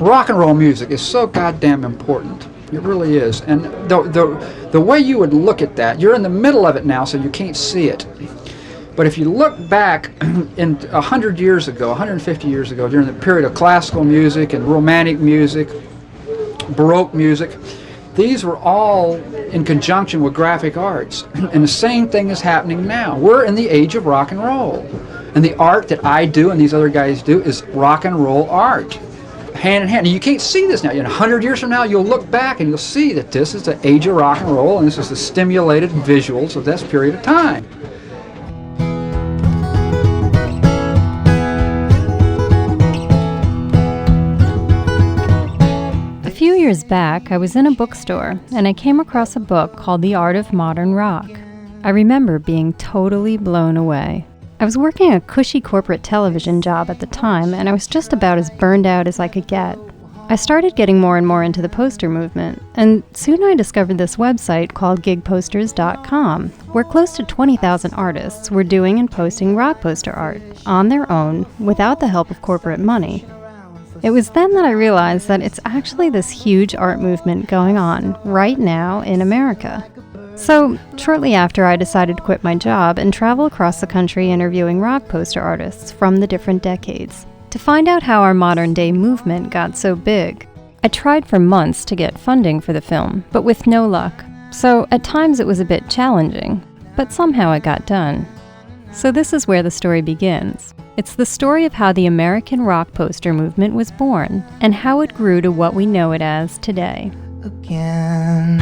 rock and roll music is so goddamn important. It really is. And the way you would look at that, you're in the middle of it now, so you can't see it. But if you look back in 100 years ago, 150 years ago, during the period of classical music and romantic music, Baroque music, these were all in conjunction with graphic arts. And the same thing is happening now. We're in the age of rock and roll. And the art that I do and these other guys do is rock and roll art, hand in hand. And you can't see this now. In 100 years from now, you'll look back and you'll see that this is the age of rock and roll, and this is the stimulated visuals of this period of time. A few years back, I was in a bookstore, and I came across a book called The Art of Modern Rock. I remember being totally blown away. I was working a cushy corporate television job at the time, and I was just about as burned out as I could get. I started getting more and more into the poster movement, and soon I discovered this website called gigposters.com, where close to 20,000 artists were doing and posting rock poster art on their own without the help of corporate money. It was then that I realized that it's actually this huge art movement going on right now in America. So, shortly after, I decided to quit my job and travel across the country interviewing rock poster artists from the different decades to find out how our modern-day movement got so big. I tried for months to get funding for the film, but with no luck. So, at times it was a bit challenging, but somehow it got done. So this is where the story begins. It's the story of how the American rock poster movement was born and how it grew to what we know it as today. Again.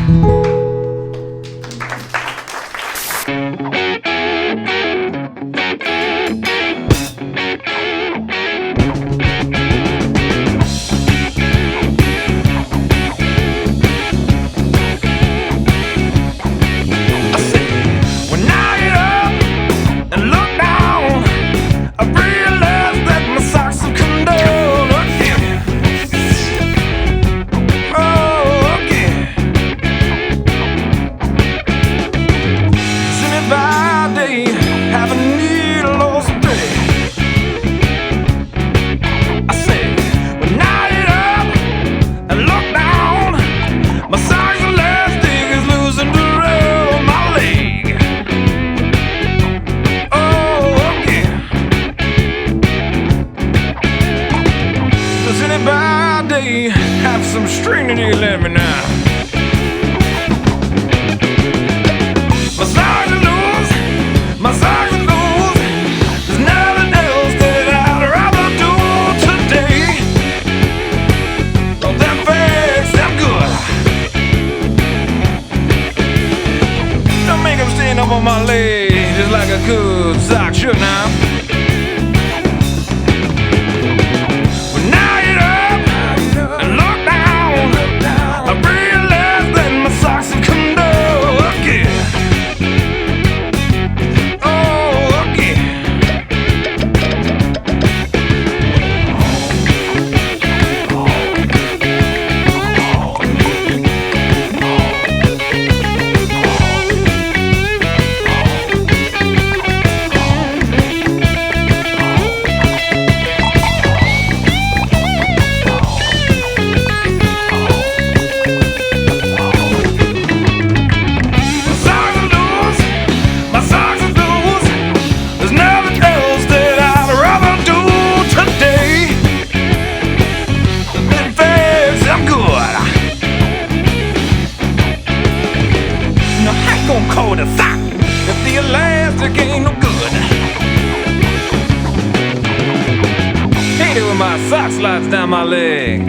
Slides down my leg,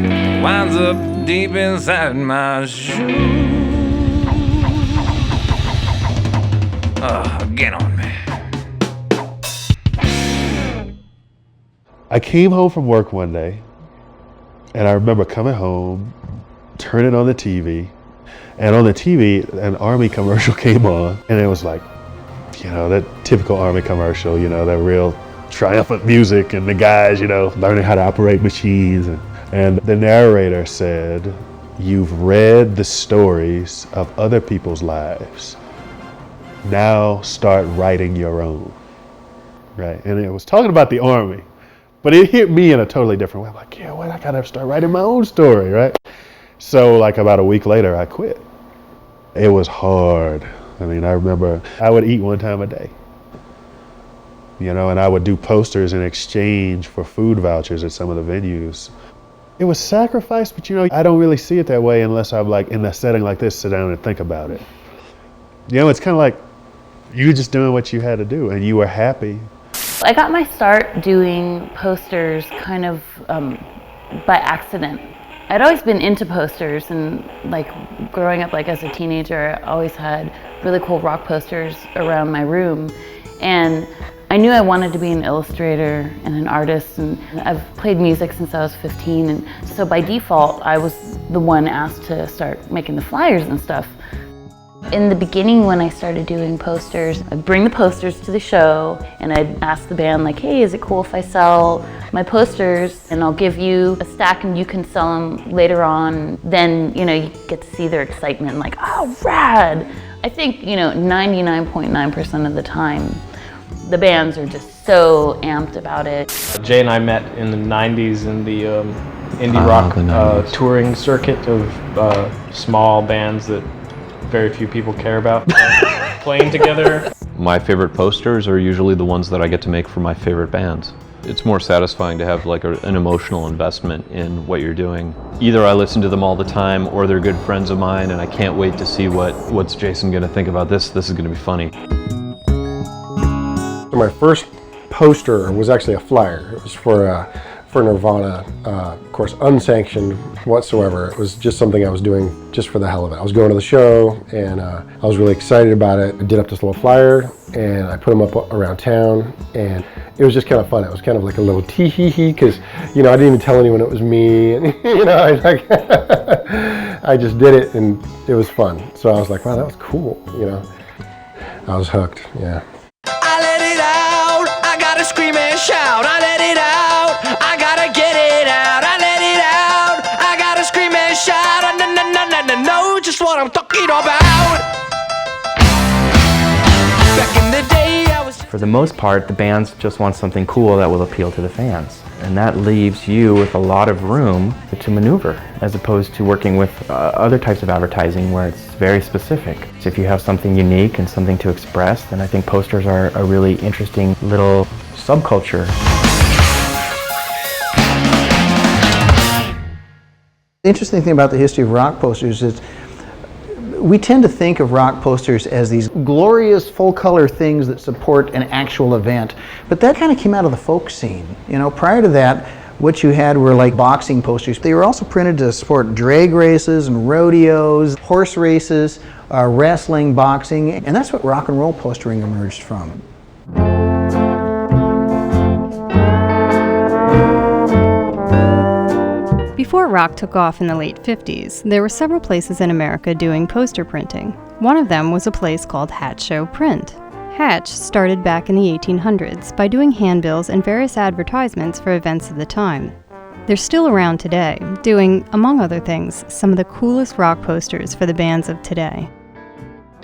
winds up deep inside my shoe. Get on me. I came home from work one day, and I remember coming home, turning on the TV, and on the TV, an Army commercial came on, and it was like, you know, that typical Army commercial, you know, that real triumphant music and the guys, you know, learning how to operate machines. And the narrator said, "You've read the stories of other people's lives. Now start writing your own." Right? And it was talking about the Army. But it hit me in a totally different way. I'm like, yeah, well, I gotta start writing my own story, right? So like about a week later, I quit. It was hard. I mean, I remember I would eat one time a day, and I would do posters in exchange for food vouchers at some of the venues. It was sacrifice, but I don't really see it that way unless I'm like in a setting like this, sit down and think about it. It's kind of like you just doing what you had to do and you were happy. I got my start doing posters kind of by accident. I'd always been into posters, and like growing up as a teenager, I always had really cool rock posters around my room. And I knew I wanted to be an illustrator and an artist, and I've played music since I was 15, and so by default I was the one asked to start making the flyers and stuff. In the beginning, when I started doing posters, I'd bring the posters to the show and I'd ask the band hey, is it cool if I sell my posters, and I'll give you a stack and you can sell them later on. Then you get to see their excitement, oh, rad. I think 99.9% of the time the bands are just so amped about it. Jay and I met in the 90s in the indie rock touring circuit of small bands that very few people care about playing together. My favorite posters are usually the ones that I get to make for my favorite bands. It's more satisfying to have an emotional investment in what you're doing. Either I listen to them all the time or they're good friends of mine and I can't wait to see what's Jason gonna think about this. This is gonna be funny. My first poster was actually a flyer. It was for Nirvana, of course unsanctioned whatsoever. It was just something I was doing just for the hell of it. I was going to the show and I was really excited about it. I did up this little flyer and I put them up around town, and it was just kind of fun. It was kind of like a little tee-hee-hee because I didn't even tell anyone it was me, and I just did it and it was fun. So I was like, wow, that was cool, I was hooked, yeah. I let it out, I gotta scream and shout, I let it out, I gotta get it out, I let it out, I gotta scream and shout, know just what I'm talking about. Back in the day I was... For the most part, the bands just want something cool that will appeal to the fans. And that leaves you with a lot of room to maneuver, as opposed to working with other types of advertising where it's very specific. So if you have something unique and something to express, then I think posters are a really interesting little subculture. The interesting thing about the history of rock posters is we tend to think of rock posters as these glorious full-color things that support an actual event, but that kind of came out of the folk scene. Prior to that, what you had were boxing posters. They were also printed to support drag races and rodeos, horse races, wrestling, boxing, and that's what rock and roll postering emerged from. Before rock took off in the late 50s, there were several places in America doing poster printing. One of them was a place called Hatch Show Print. Hatch started back in the 1800s by doing handbills and various advertisements for events of the time. They're still around today, doing, among other things, some of the coolest rock posters for the bands of today.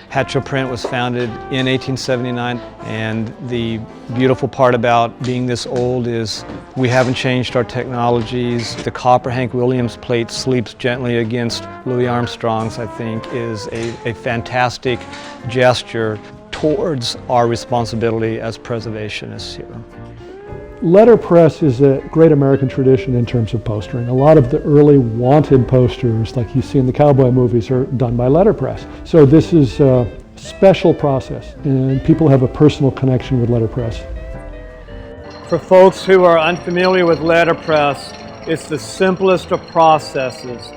Petroprint was founded in 1879, and the beautiful part about being this old is we haven't changed our technologies. The copper Hank Williams plate sleeps gently against Louis Armstrong's, I think, is a fantastic gesture towards our responsibility as preservationists here. Letterpress is a great American tradition in terms of postering. A lot of the early wanted posters, like you see in the cowboy movies, are done by letterpress. So this is a special process, and people have a personal connection with letterpress. For folks who are unfamiliar with letterpress, it's the simplest of processes.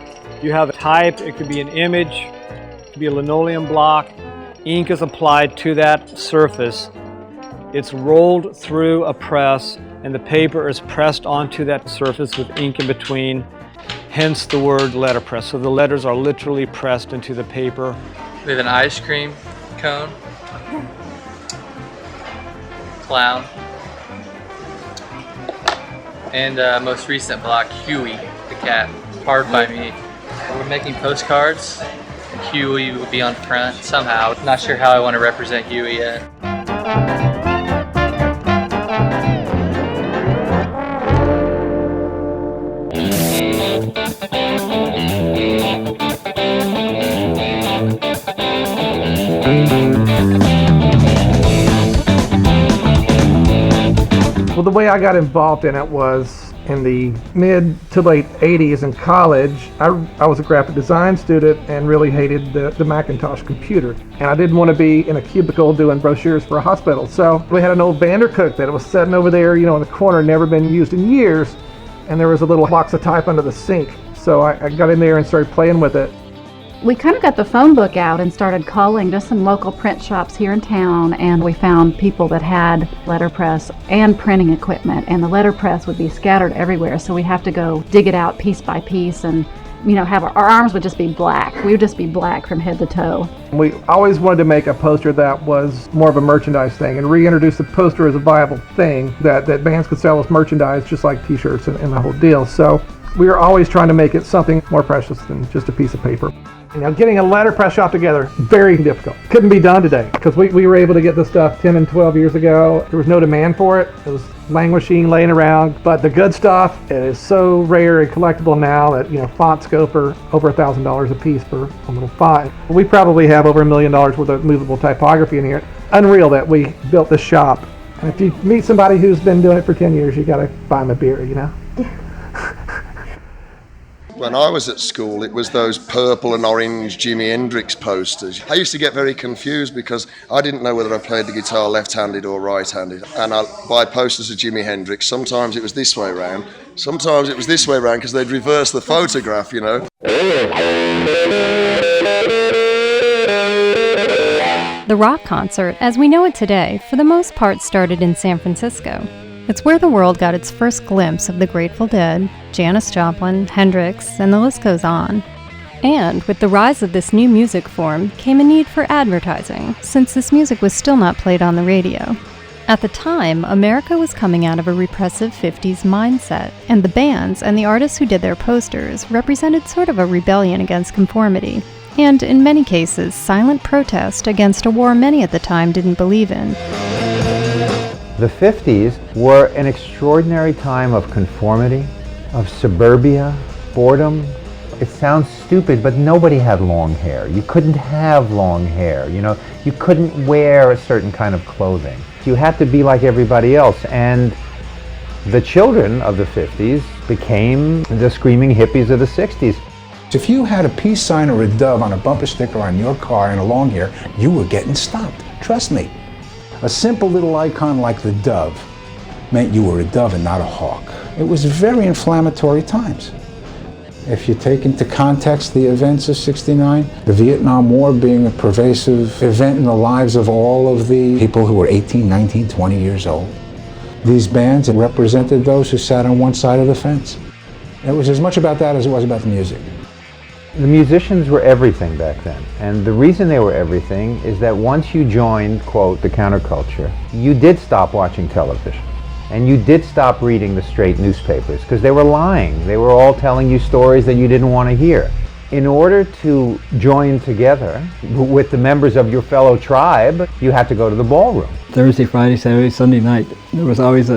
You have a type, it could be an image, it could be a linoleum block. Ink is applied to that surface. It's rolled through a press, and the paper is pressed onto that surface with ink in between, hence the word letterpress. So the letters are literally pressed into the paper. We have an ice cream cone, clown, and most recent block, Huey, the cat, carved by me. We're making postcards. Huey will be on front somehow. Not sure how I want to represent Huey yet. Well, the way I got involved in it was in the mid to late 80s in college. I was a graphic design student and really hated the Macintosh computer. And I didn't want to be in a cubicle doing brochures for a hospital. So we had an old Vandercook that was sitting over there, in the corner, never been used in years. And there was a little box of type under the sink. So I got in there and started playing with it. We kind of got the phone book out and started calling just some local print shops here in town, and we found people that had letterpress and printing equipment, and the letterpress would be scattered everywhere, so we have to go dig it out piece by piece, and have our arms would just be black. We would just be black from head to toe. We always wanted to make a poster that was more of a merchandise thing and reintroduce the poster as a viable thing that bands could sell as merchandise, just like t-shirts and the whole deal. So we were always trying to make it something more precious than just a piece of paper. Getting a letterpress shop together, very difficult. Couldn't be done today because we were able to get this stuff 10 and 12 years ago. There was no demand for it. It was languishing, laying around. But the good stuff, it is so rare and collectible now that, fonts go for over $1,000 a piece for a little font. We probably have over $1 million worth of movable typography in here. Unreal that we built this shop. And if you meet somebody who's been doing it for 10 years, you got to buy them a beer, When I was at school, it was those purple and orange Jimi Hendrix posters. I used to get very confused because I didn't know whether I played the guitar left-handed or right-handed. And I'd buy posters of Jimi Hendrix. Sometimes it was this way round. Sometimes it was this way round because they'd reverse the photograph, The rock concert, as we know it today, for the most part started in San Francisco. It's where the world got its first glimpse of the Grateful Dead, Janis Joplin, Hendrix, and the list goes on. And with the rise of this new music form came a need for advertising, since this music was still not played on the radio. At the time, America was coming out of a repressive 50s mindset, and the bands and the artists who did their posters represented sort of a rebellion against conformity, and in many cases, silent protest against a war many at the time didn't believe in. The 50s were an extraordinary time of conformity, of suburbia, boredom. It sounds stupid, but nobody had long hair. You couldn't have long hair, You couldn't wear a certain kind of clothing. You had to be like everybody else. And the children of the 50s became the screaming hippies of the 60s. If you had a peace sign or a dove on a bumper sticker on your car and a long hair, you were getting stopped. Trust me. A simple little icon like the dove meant you were a dove and not a hawk. It was very inflammatory times. If you take into context the events of '69, the Vietnam War being a pervasive event in the lives of all of the people who were 18, 19, 20 years old, these bands represented those who sat on one side of the fence. It was as much about that as it was about the music. The musicians were everything back then, and the reason they were everything is that once you joined, quote, the counterculture, you did stop watching television, and you did stop reading the straight newspapers, because they were lying. They were all telling you stories that you didn't want to hear. In order to join together with the members of your fellow tribe, you had to go to the ballroom. Thursday, Friday, Saturday, Sunday night, there was always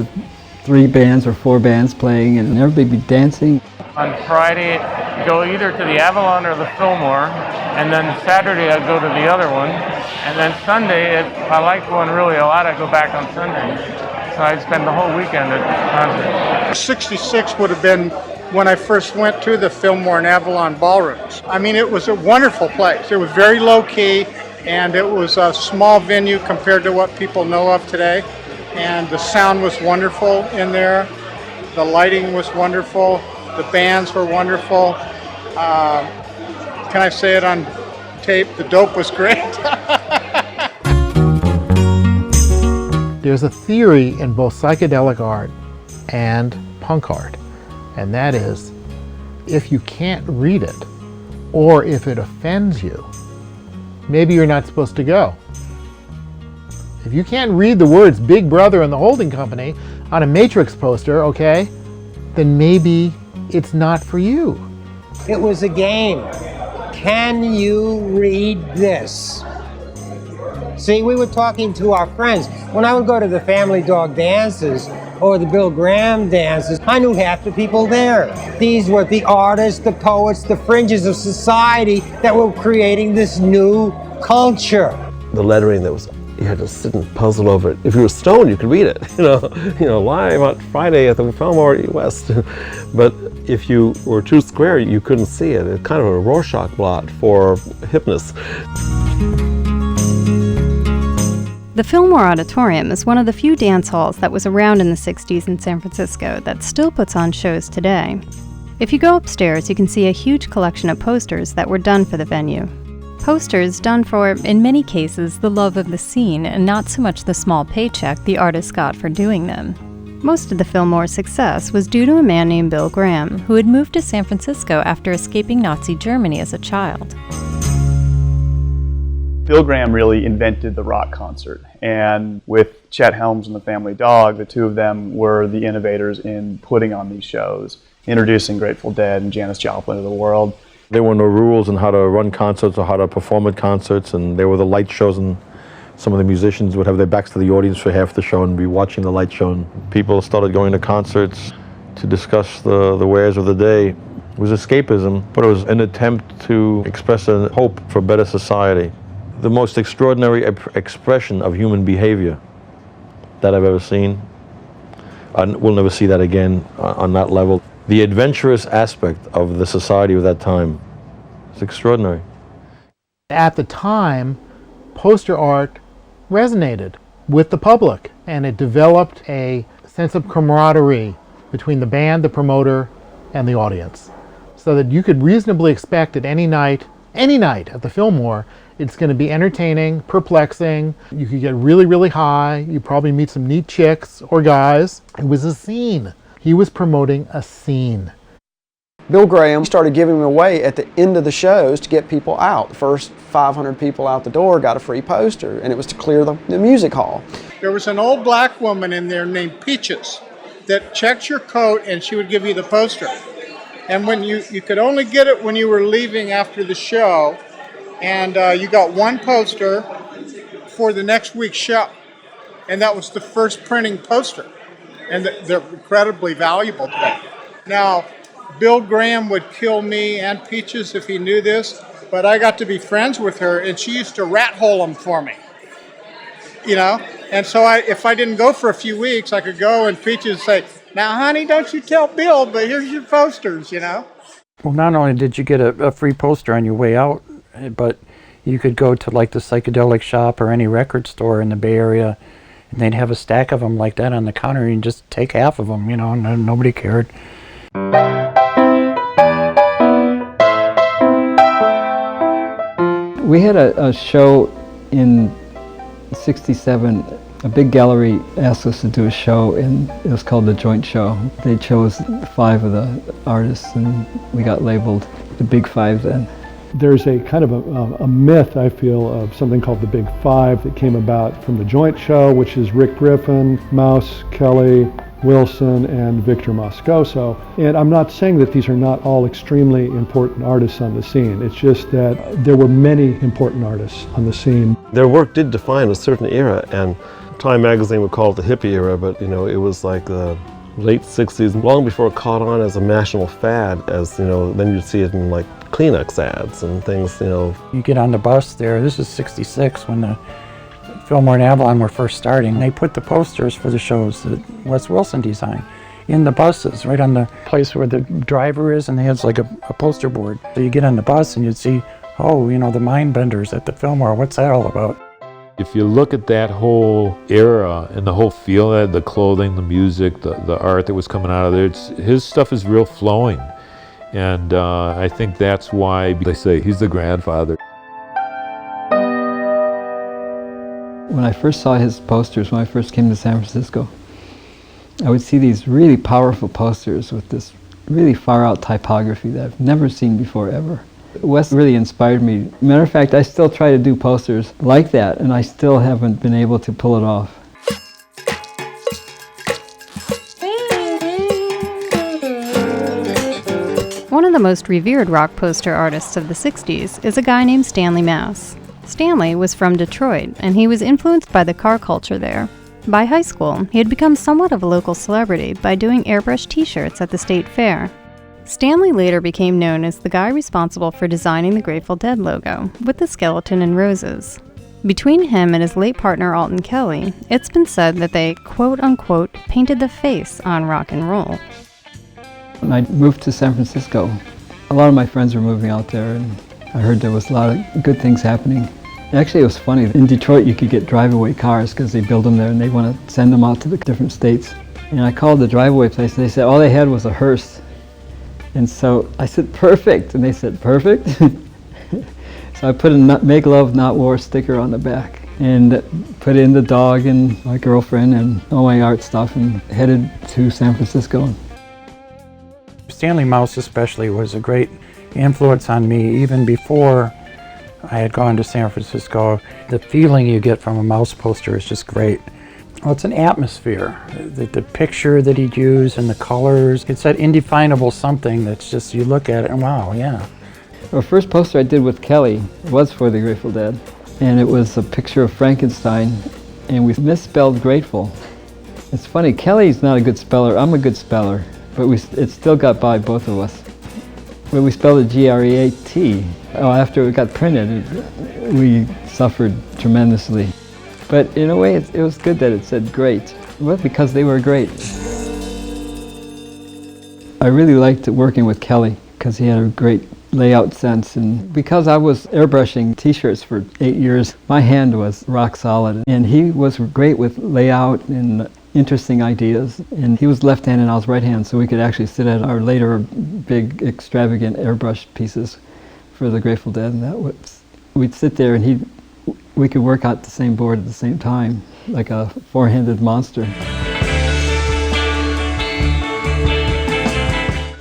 3 bands or 4 bands playing, and everybody would be dancing. On Friday, go either to the Avalon or the Fillmore, and then Saturday I'd go to the other one, and then Sunday, if I liked one really a lot, I'd go back on Sunday. So I'd spend the whole weekend at the concert. 66 would have been when I first went to the Fillmore and Avalon ballrooms. I mean, it was a wonderful place. It was very low-key, and it was a small venue compared to what people know of today. And the sound was wonderful in there. The lighting was wonderful. The bands were wonderful. Can I say it on tape? The dope was great. There's a theory in both psychedelic art and punk art, and that is, if you can't read it, or if it offends you, maybe you're not supposed to go. If you can't read the words Big Brother and the Holding Company on a Matrix poster, okay, then maybe it's not for you. It was a game. Can you read this? See, we were talking to our friends. When I would go to the Family Dog dances or the Bill Graham dances, I knew half the people there. These were the artists, the poets, the fringes of society that were creating this new culture. The lettering that was You had to sit and puzzle over it. If you were stoned, you could read it, live on Friday at the Fillmore West. But if you were too square, you couldn't see it. It's kind of a Rorschach blot for hipness. The Fillmore Auditorium is one of the few dance halls that was around in the 60s in San Francisco that still puts on shows today. If you go upstairs, you can see a huge collection of posters that were done for the venue. Posters done for, in many cases, the love of the scene and not so much the small paycheck the artist got for doing them. Most of the Fillmore's success was due to a man named Bill Graham, who had moved to San Francisco after escaping Nazi Germany as a child. Bill Graham really invented the rock concert, and with Chet Helms and the Family Dog, the two of them were the innovators in putting on these shows, introducing Grateful Dead and Janis Joplin to the world. There were no rules on how to run concerts or how to perform at concerts, and there were the light shows, and some of the musicians would have their backs to the audience for half the show and be watching the light show. And people started going to concerts to discuss the wares of the day. It was escapism, but it was an attempt to express a hope for a better society. The most extraordinary expression of human behavior that I've ever seen. We'll never see that again on that level. The adventurous aspect of the society of that time is extraordinary. At the time, poster art resonated with the public, and it developed a sense of camaraderie between the band, the promoter, and the audience. So that you could reasonably expect that any night at the Fillmore, it's going to be entertaining, perplexing. You could get really, really high. You probably meet some neat chicks or guys. It was a scene. He was promoting a scene. Bill Graham started giving them away at the end of the shows to get people out. The first 500 people out the door got a free poster, and it was to clear the music hall. There was an old black woman in there named Peaches that checked your coat, and she would give you the poster. And when you could only get it when you were leaving after the show, and you got one poster for the next week's show. And that was the first printing poster. And they're incredibly valuable today. Now, Bill Graham would kill me and Peaches if he knew this, but I got to be friends with her, and she used to rat hole them for me. And so if I didn't go for a few weeks, I could go and Peaches would say, "Now, honey, don't you tell Bill, but here's your posters," Well, not only did you get a free poster on your way out, but you could go to like the psychedelic shop or any record store in the Bay Area, and they'd have a stack of them like that on the counter, and you just take half of them, and nobody cared. We had a show in '67. A big gallery asked us to do a show, and it was called The Joint Show. They chose 5 of the artists, and we got labeled the Big Five then. There's a kind of a myth, I feel, of something called the Big Five that came about from The Joint Show, which is Rick Griffin, Mouse, Kelly, Wilson, and Victor Moscoso. And I'm not saying that these are not all extremely important artists on the scene. It's just that there were many important artists on the scene. Their work did define a certain era, and Time magazine would call it the hippie era, but it was like the late 60s, long before it caught on as a national fad, then you'd see it in like Kleenex ads and things, You get on the bus there, this is '66 when the Fillmore and Avalon were first starting. They put the posters for the shows that Wes Wilson designed in the buses, right on the place where the driver is, and they had like a poster board. So you get on the bus and you'd see, the Mind Benders at the Fillmore, what's that all about? If you look at that whole era and the whole feel, the clothing, the music, the art that was coming out of there, his stuff is real flowing. And I think that's why they say he's the grandfather. When I first saw his posters, when I first came to San Francisco, I would see these really powerful posters with this really far out typography that I've never seen before ever. Wes really inspired me. Matter of fact, I still try to do posters like that, and I still haven't been able to pull it off. One of the most revered rock poster artists of the 60s is a guy named Stanley Mouse. Stanley was from Detroit, and he was influenced by the car culture there. By high school, he had become somewhat of a local celebrity by doing airbrush t-shirts at the state fair. Stanley later became known as the guy responsible for designing the Grateful Dead logo, with the skeleton and roses. Between him and his late partner Alton Kelly, it's been said that they quote-unquote painted the face on rock and roll. When I moved to San Francisco, a lot of my friends were moving out there, and I heard there was a lot of good things happening. Actually, it was funny. In Detroit, you could get drive-away cars because they build them there and they want to send them out to the different states. And I called the drive-away place and they said all they had was a hearse. And so I said, perfect. And they said, perfect? So I put a Make Love Not War sticker on the back and put in the dog and my girlfriend and all my art stuff and headed to San Francisco. Stanley Mouse especially was a great influence on me even before I had gone to San Francisco. The feeling you get from a Mouse poster is just great. Well, it's an atmosphere. The picture that he'd use and the colors, it's that indefinable something that's just, you look at it and wow, yeah. The first poster I did with Kelly was for the Grateful Dead, and it was a picture of Frankenstein, and we misspelled grateful. It's funny, Kelly's not a good speller, I'm a good speller, but it still got by both of us. But we spelled it G-R-E-A-T. Oh, after it got printed, we suffered tremendously. But in a way, it was good that it said great. Well, because they were great. I really liked working with Kelly because he had a great layout sense. And because I was airbrushing t-shirts for 8 years, my hand was rock solid. And he was great with layout and interesting ideas. And he was left-handed and I was right-handed, so we could actually sit at our later big, extravagant airbrush pieces for the Grateful Dead. And we'd sit there and we could work out the same board at the same time, like a four-handed monster.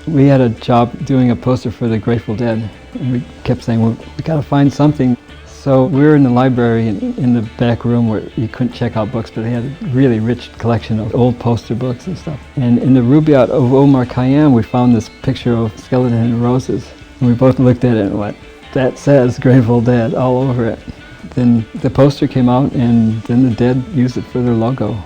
We had a job doing a poster for the Grateful Dead, and we kept saying, well, we gotta find something. So we were in the library in the back room where you couldn't check out books, but they had a really rich collection of old poster books and stuff. And in the Rubaiyat of Omar Khayyam, we found this picture of Skeleton and Roses. And we both looked at it and went, that says Grateful Dead all over it. Then the poster came out, and then the Dead used it for their logo.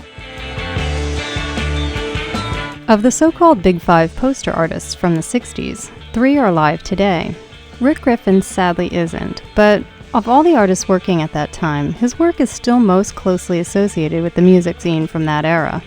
Of the so-called Big Five poster artists from the 60s, 3 are alive today. Rick Griffin sadly isn't, but of all the artists working at that time, his work is still most closely associated with the music scene from that era.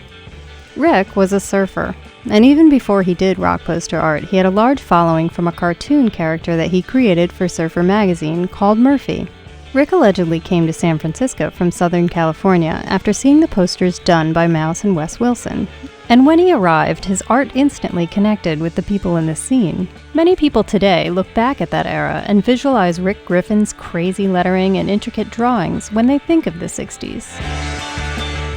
Rick was a surfer, and even before he did rock poster art, he had a large following from a cartoon character that he created for Surfer magazine called Murphy. Rick allegedly came to San Francisco from Southern California after seeing the posters done by Mouse and Wes Wilson. And when he arrived, his art instantly connected with the people in the scene. Many people today look back at that era and visualize Rick Griffin's crazy lettering and intricate drawings when they think of the 60s.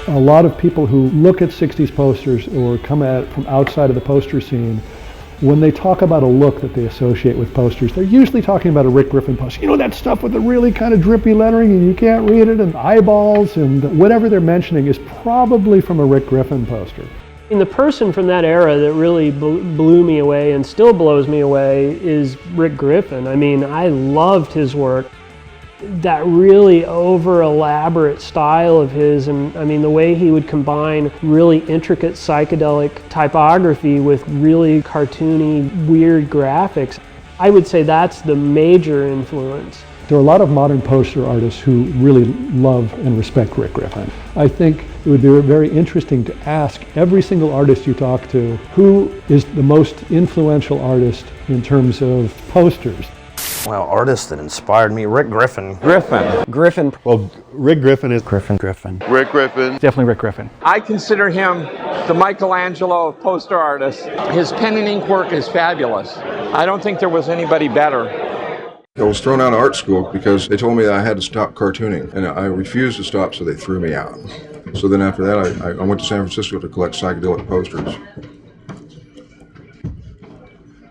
A lot of people who look at 60s posters or come at it from outside of the poster scene, when they talk about a look that they associate with posters, they're usually talking about a Rick Griffin poster. You know, that stuff with the really kind of drippy lettering and you can't read it, and eyeballs, and whatever they're mentioning is probably from a Rick Griffin poster. And the person from that era that really blew me away and still blows me away is Rick Griffin. I mean, I loved his work. That really over-elaborate style of his, and I mean the way he would combine really intricate psychedelic typography with really cartoony, weird graphics. I would say that's the major influence. There are a lot of modern poster artists who really love and respect Rick Griffin. I think it would be very interesting to ask every single artist you talk to, who is the most influential artist in terms of posters? Well, artists that inspired me, Rick Griffin. Griffin. Well, Rick Griffin is Griffin. Rick Griffin. Definitely Rick Griffin. I consider him the Michelangelo of poster artists. His pen and ink work is fabulous. I don't think there was anybody better. I was thrown out of art school because they told me that I had to stop cartooning, and I refused to stop, so they threw me out. So then after that, I went to San Francisco to collect psychedelic posters.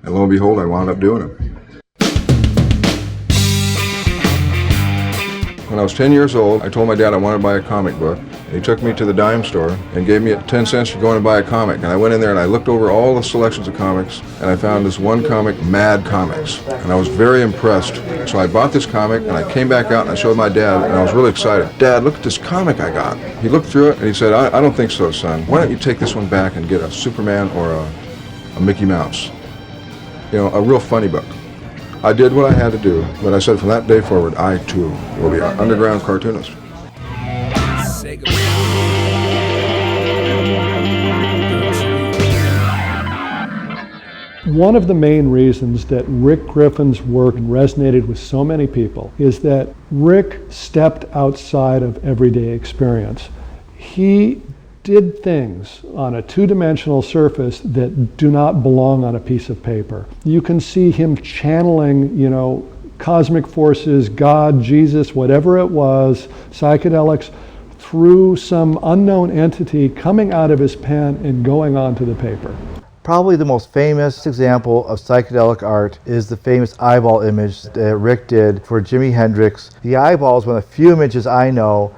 And lo and behold, I wound up doing it. When I was 10 years old, I told my dad I wanted to buy a comic book. He took me to the dime store and gave me 10 cents to go in and buy a comic. And I went in there and I looked over all the selections of comics, and I found this one comic, Mad Comics. And I was very impressed. So I bought this comic and I came back out and I showed my dad, and I was really excited. Dad, look at this comic I got. He looked through it and he said, I don't think so, son. Why don't you take this one back and get a Superman or a Mickey Mouse? You know, a real funny book. I did what I had to do, but I said from that day forward, I too will be an underground cartoonist. One of the main reasons that Rick Griffin's work resonated with so many people is that Rick stepped outside of everyday experience. He did things on a two-dimensional surface that do not belong on a piece of paper. You can see him channeling, cosmic forces, God, Jesus, whatever it was, psychedelics, through some unknown entity coming out of his pen and going onto the paper. Probably the most famous example of psychedelic art is the famous eyeball image that Rick did for Jimi Hendrix. The eyeball is one of the few images I know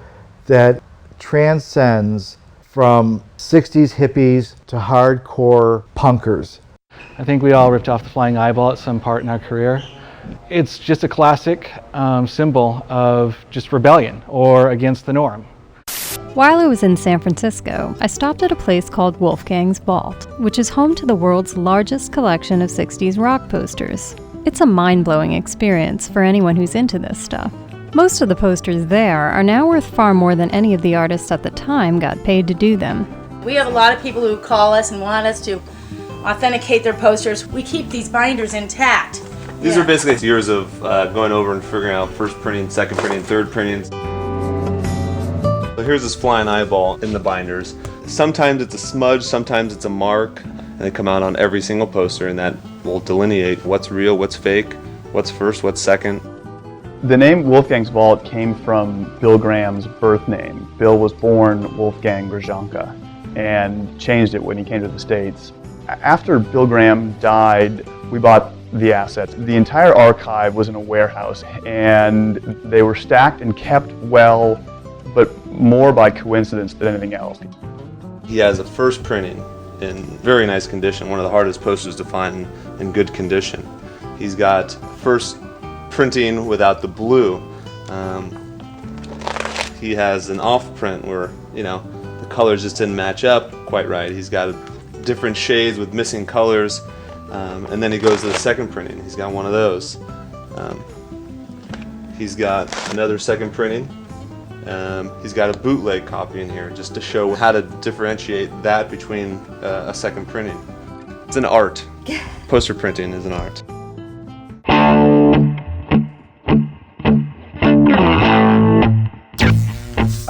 that transcends from 60s hippies to hardcore punkers. I think we all ripped off the flying eyeball at some part in our career. It's just a classic symbol of just rebellion or against the norm. While I was in San Francisco, I stopped at a place called Wolfgang's Vault, which is home to the world's largest collection of 60s rock posters. It's a mind-blowing experience for anyone who's into this stuff. Most of the posters there are now worth far more than any of the artists at the time got paid to do them. We have a lot of people who call us and want us to authenticate their posters. We keep these binders intact. These are basically years of going over and figuring out first printing, second printing, third printing. So here's this flying eyeball in the binders. Sometimes it's a smudge, sometimes it's a mark, and they come out on every single poster, and that will delineate what's real, what's fake, what's first, what's second. The name Wolfgang's Vault came from Bill Graham's birth name. Bill was born Wolfgang Grzanka and changed it when he came to the States. After Bill Graham died, we bought the assets. The entire archive was in a warehouse, and they were stacked and kept well, but more by coincidence than anything else. He has a first printing in very nice condition, one of the hardest posters to find in good condition. He's got first printing without the blue. He has an off print where, the colors just didn't match up quite right. He's got different shades with missing colors, and then he goes to the second printing. He's got one of those. He's got another second printing. He's got a bootleg copy in here just to show how to differentiate that between a second printing. It's an art. Poster printing is an art.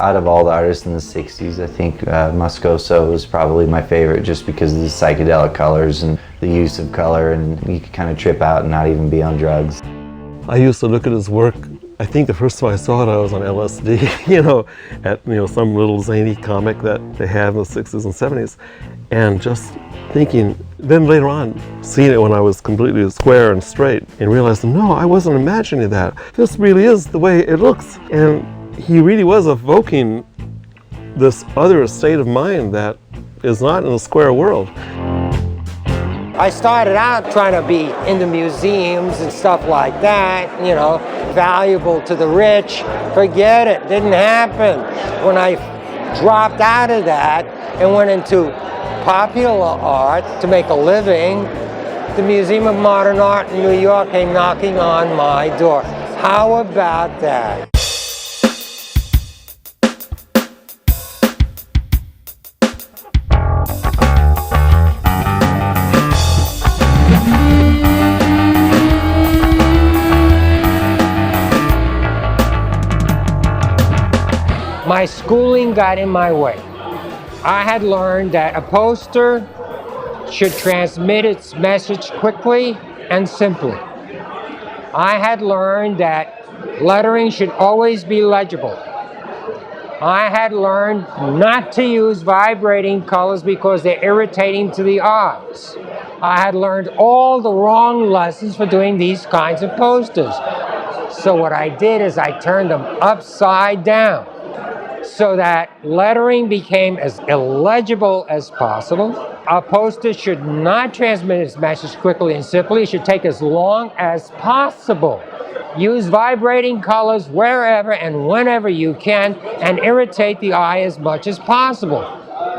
Out of all the artists in the 60s, I think Moscoso was probably my favorite just because of the psychedelic colors and the use of color, and you could kind of trip out and not even be on drugs. I used to look at his work. I think the first time I saw it, I was on LSD, at some little zany comic that they had in the 60s and 70s, and just thinking, then later on, seeing it when I was completely square and straight, and realizing, no, I wasn't imagining that. This really is the way it looks. And he really was evoking this other state of mind that is not in the square world. I started out trying to be into museums and stuff like that, valuable to the rich. Forget it, didn't happen. When I dropped out of that and went into popular art to make a living, the Museum of Modern Art in New York came knocking on my door. How about that? My schooling got in my way. I had learned that a poster should transmit its message quickly and simply. I had learned that lettering should always be legible. I had learned not to use vibrating colors because they're irritating to the eyes. I had learned all the wrong lessons for doing these kinds of posters. So what I did is I turned them upside down, so that lettering became as illegible as possible. A poster should not transmit its message quickly and simply. It should take as long as possible. Use vibrating colors wherever and whenever you can, and irritate the eye as much as possible.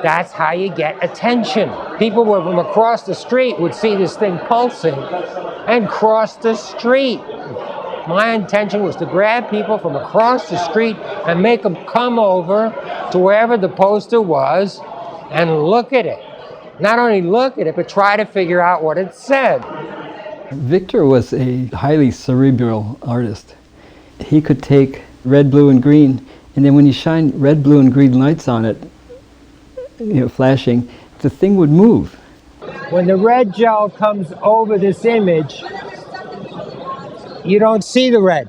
That's how you get attention. People from across the street would see this thing pulsing and cross the street. My intention was to grab people from across the street and make them come over to wherever the poster was and look at it. Not only look at it, but try to figure out what it said. Victor was a highly cerebral artist. He could take red, blue, and green, and then when you shine red, blue, and green lights on it, flashing, the thing would move. When the red gel comes over this image, you don't see the red.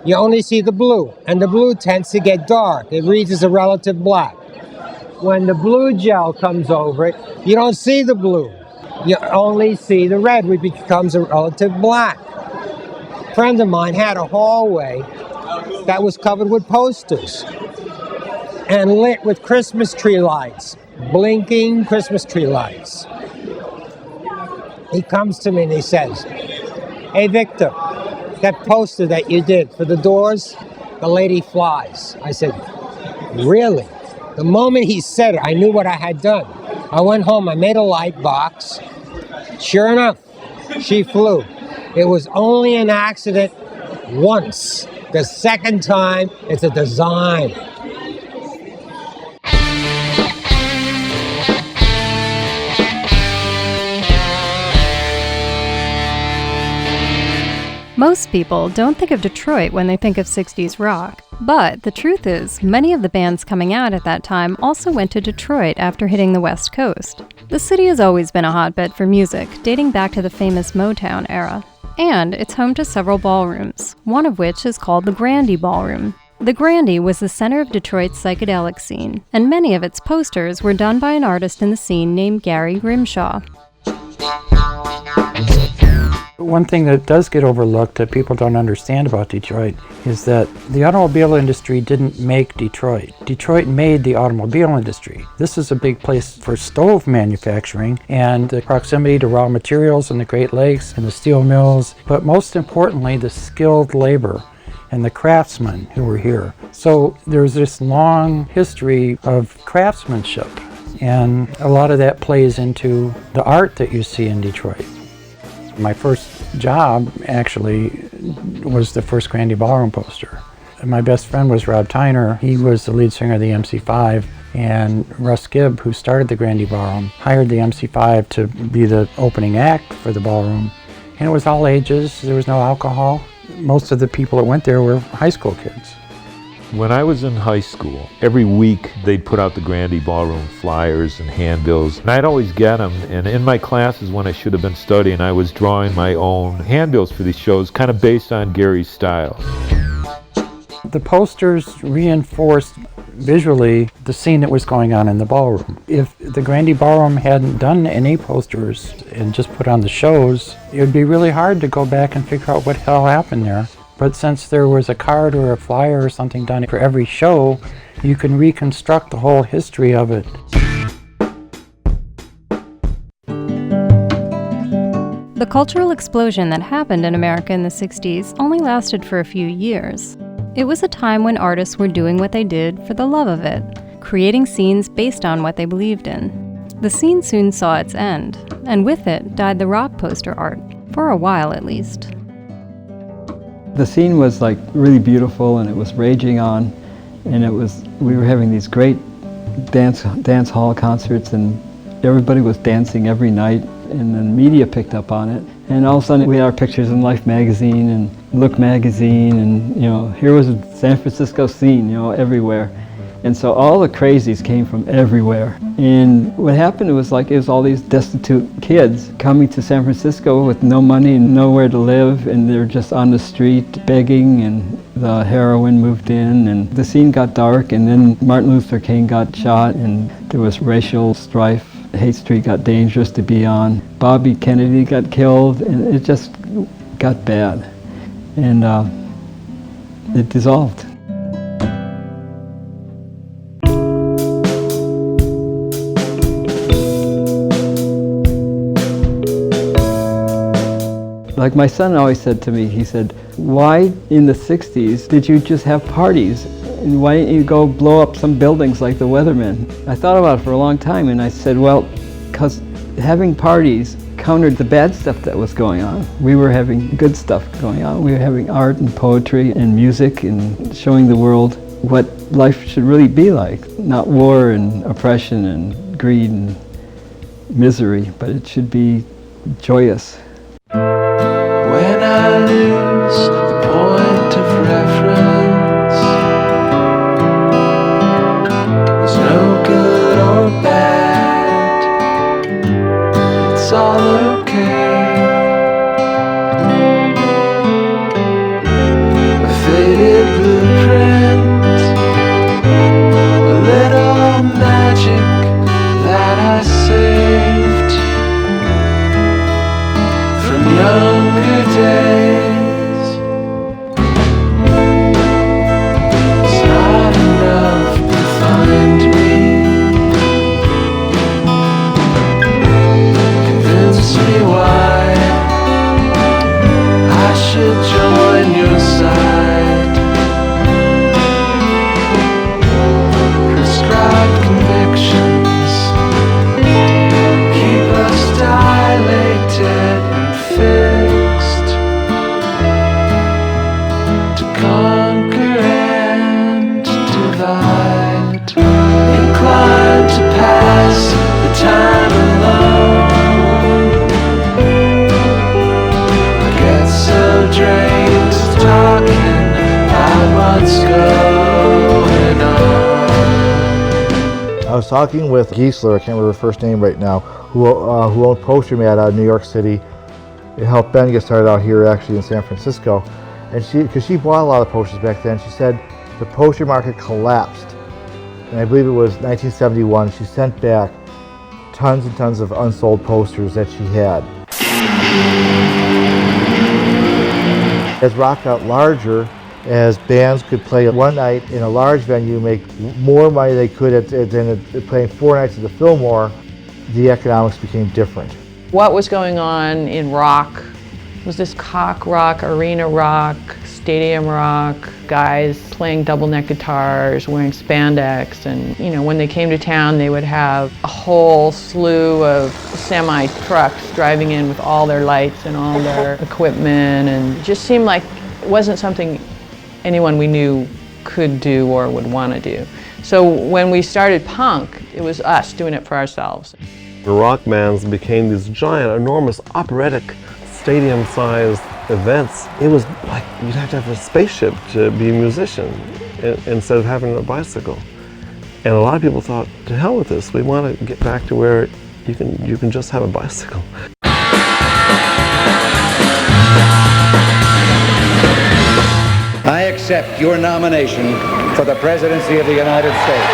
You only see the blue, and the blue tends to get dark. It reads as a relative black. When the blue gel comes over it, you don't see the blue. You only see the red, which becomes a relative black. A friend of mine had a hallway that was covered with posters and lit with Christmas tree lights, blinking Christmas tree lights. He comes to me and he says, "Hey, Victor, that poster that you did for the Doors, the lady flies." I said, "Really?" The moment he said it, I knew what I had done. I went home, I made a light box. Sure enough, she flew. It was only an accident once. The second time, it's a design. Most people don't think of Detroit when they think of 60s rock. But the truth is, many of the bands coming out at that time also went to Detroit after hitting the West Coast. The city has always been a hotbed for music, dating back to the famous Motown era. And it's home to several ballrooms, one of which is called the Grandy Ballroom. The Grandy was the center of Detroit's psychedelic scene, and many of its posters were done by an artist in the scene named Gary Grimshaw. One thing that does get overlooked that people don't understand about Detroit is that the automobile industry didn't make Detroit. Detroit made the automobile industry. This is a big place for stove manufacturing and the proximity to raw materials in the Great Lakes and the steel mills, but most importantly, the skilled labor and the craftsmen who were here. So there's this long history of craftsmanship, and a lot of that plays into the art that you see in Detroit. My first job actually was the first Grandy Ballroom poster. My best friend was Rob Tyner. He was the lead singer of the MC5, and Russ Gibb, who started the Grandy Ballroom, hired the MC5 to be the opening act for the ballroom. And it was all ages, there was no alcohol. Most of the people that went there were high school kids. When I was in high school, every week they'd put out the Grandy Ballroom flyers and handbills, and I'd always get them, and in my classes when I should have been studying, I was drawing my own handbills for these shows, kind of based on Gary's style. The posters reinforced visually the scene that was going on in the ballroom. If the Grandy Ballroom hadn't done any posters and just put on the shows, it would be really hard to go back and figure out what the hell happened there. But since there was a card or a flyer or something done for every show, you can reconstruct the whole history of it. The cultural explosion that happened in America in the 60s only lasted for a few years. It was a time when artists were doing what they did for the love of it, creating scenes based on what they believed in. The scene soon saw its end, and with it died the rock poster art, for a while at least. The scene was like really beautiful, and it was raging on, and we were having these great dance hall concerts, and everybody was dancing every night, and the media picked up on it, and all of a sudden we had our pictures in Life magazine and Look magazine, and here was a San Francisco scene, everywhere. And so all the crazies came from everywhere. And what happened was it was all these destitute kids coming to San Francisco with no money and nowhere to live, and they're just on the street begging, and the heroin moved in, and the scene got dark, and then Martin Luther King got shot, and there was racial strife. Haight Street got dangerous to be on. Bobby Kennedy got killed, and it just got bad. And it dissolved. Like my son always said to me, he said, "Why in the 60s did you just have parties Why don't you go blow up some buildings like the Weathermen? I thought about it for a long time, and I said, well, because having parties countered the bad stuff that was going on. We were having good stuff going on. We were having art and poetry and music and showing the world what life should really be like. Not war and oppression and greed and misery, but it should be joyous. When I lose the point of reference, there's no good or bad, it's all okay. A faded blueprint, a little magic that I saved from younger days. It's not enough to find me, convince me why I should join your side. Prescribed convictions keep us dilated and fixed to conquer and divide. Inclined to pass the time alone, I get so drained talking about what's going on. I was talking with Giesler, I can't remember her first name right now, who owned Postermat out of New York City. It helped Ben get started out here actually in San Francisco. And because she bought a lot of posters back then, she said the poster market collapsed. And I believe it was 1971, she sent back tons and tons of unsold posters that she had. As rock got larger, as bands could play one night in a large venue, make more money they could than playing 4 nights at the Fillmore, the economics became different. What was going on in rock was this cock rock, arena rock, stadium rock, guys playing double neck guitars, wearing spandex, and when they came to town they would have a whole slew of semi-trucks driving in with all their lights and all their equipment, and it just seemed like it wasn't something anyone we knew could do or would want to do. So when we started punk, it was us doing it for ourselves. The rock bands became these giant, enormous, operatic, stadium-sized events. It was like you'd have to have a spaceship to be a musician instead of having a bicycle. And a lot of people thought, to hell with this, we want to get back to where you can just have a bicycle. I accept your nomination for the presidency of the United States.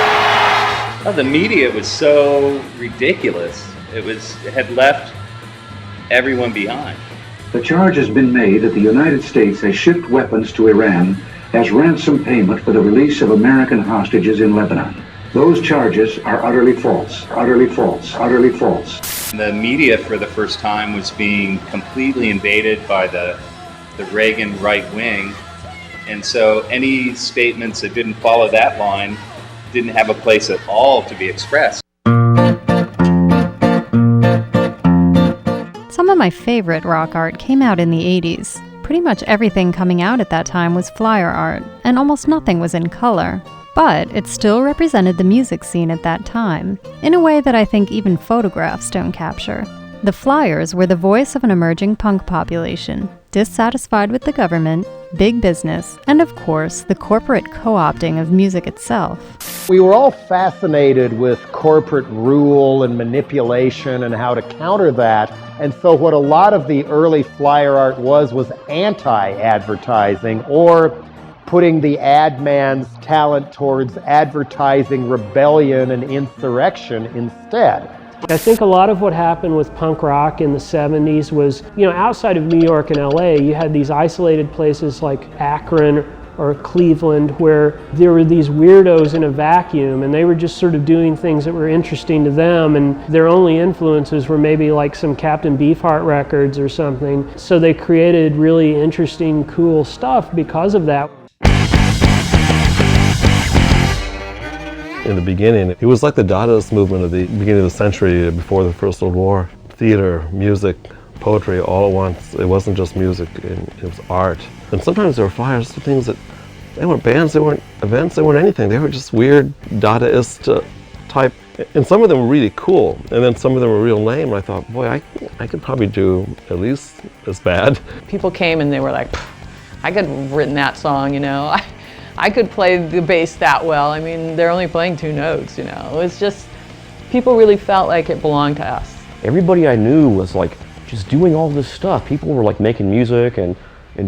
Well, the media was so ridiculous. It had left everyone behind. The charge has been made that the United States has shipped weapons to Iran as ransom payment for the release of American hostages in Lebanon. Those charges are utterly false, utterly false, utterly false. The media for the first time was being completely invaded by the Reagan right wing. And so any statements that didn't follow that line didn't have a place at all to be expressed. Some of my favorite rock art came out in the 80s. Pretty much everything coming out at that time was flyer art, and almost nothing was in color. But it still represented the music scene at that time, in a way that I think even photographs don't capture. The flyers were the voice of an emerging punk population, dissatisfied with the government, big business, and of course, the corporate co-opting of music itself. We were all fascinated with corporate rule and manipulation and how to counter that. And so what a lot of the early flyer art was anti-advertising, or putting the ad man's talent towards advertising rebellion and insurrection instead. I think a lot of what happened with punk rock in the 70s was, outside of New York and LA, you had these isolated places like Akron or Cleveland where there were these weirdos in a vacuum, and they were just sort of doing things that were interesting to them, and their only influences were maybe like some Captain Beefheart records or something. So they created really interesting, cool stuff because of that. in the beginning. It was like the Dadaist movement of the beginning of the century before the First World War. Theater, music, poetry all at once. It wasn't just music, it was art. And sometimes there were flyers for things that, they weren't bands, they weren't events, they weren't anything. They were just weird Dadaist type. And some of them were really cool, and then some of them were real lame. And I thought, boy, I could probably do at least as bad. People came and they were like, I could have written that song, you know. I could play the bass that well. I mean, they're only playing 2 notes, you know. It was just, people really felt like it belonged to us. Everybody I knew was like just doing all this stuff. People were like making music and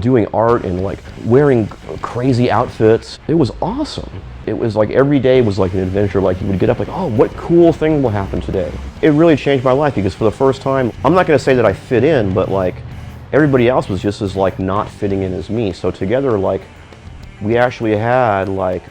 doing art and like wearing crazy outfits. It was awesome. It was like every day was like an adventure. Like you would get up like, oh, what cool thing will happen today? It really changed my life because for the first time, I'm not gonna say that I fit in, but like everybody else was just as like not fitting in as me. So together, like we actually had like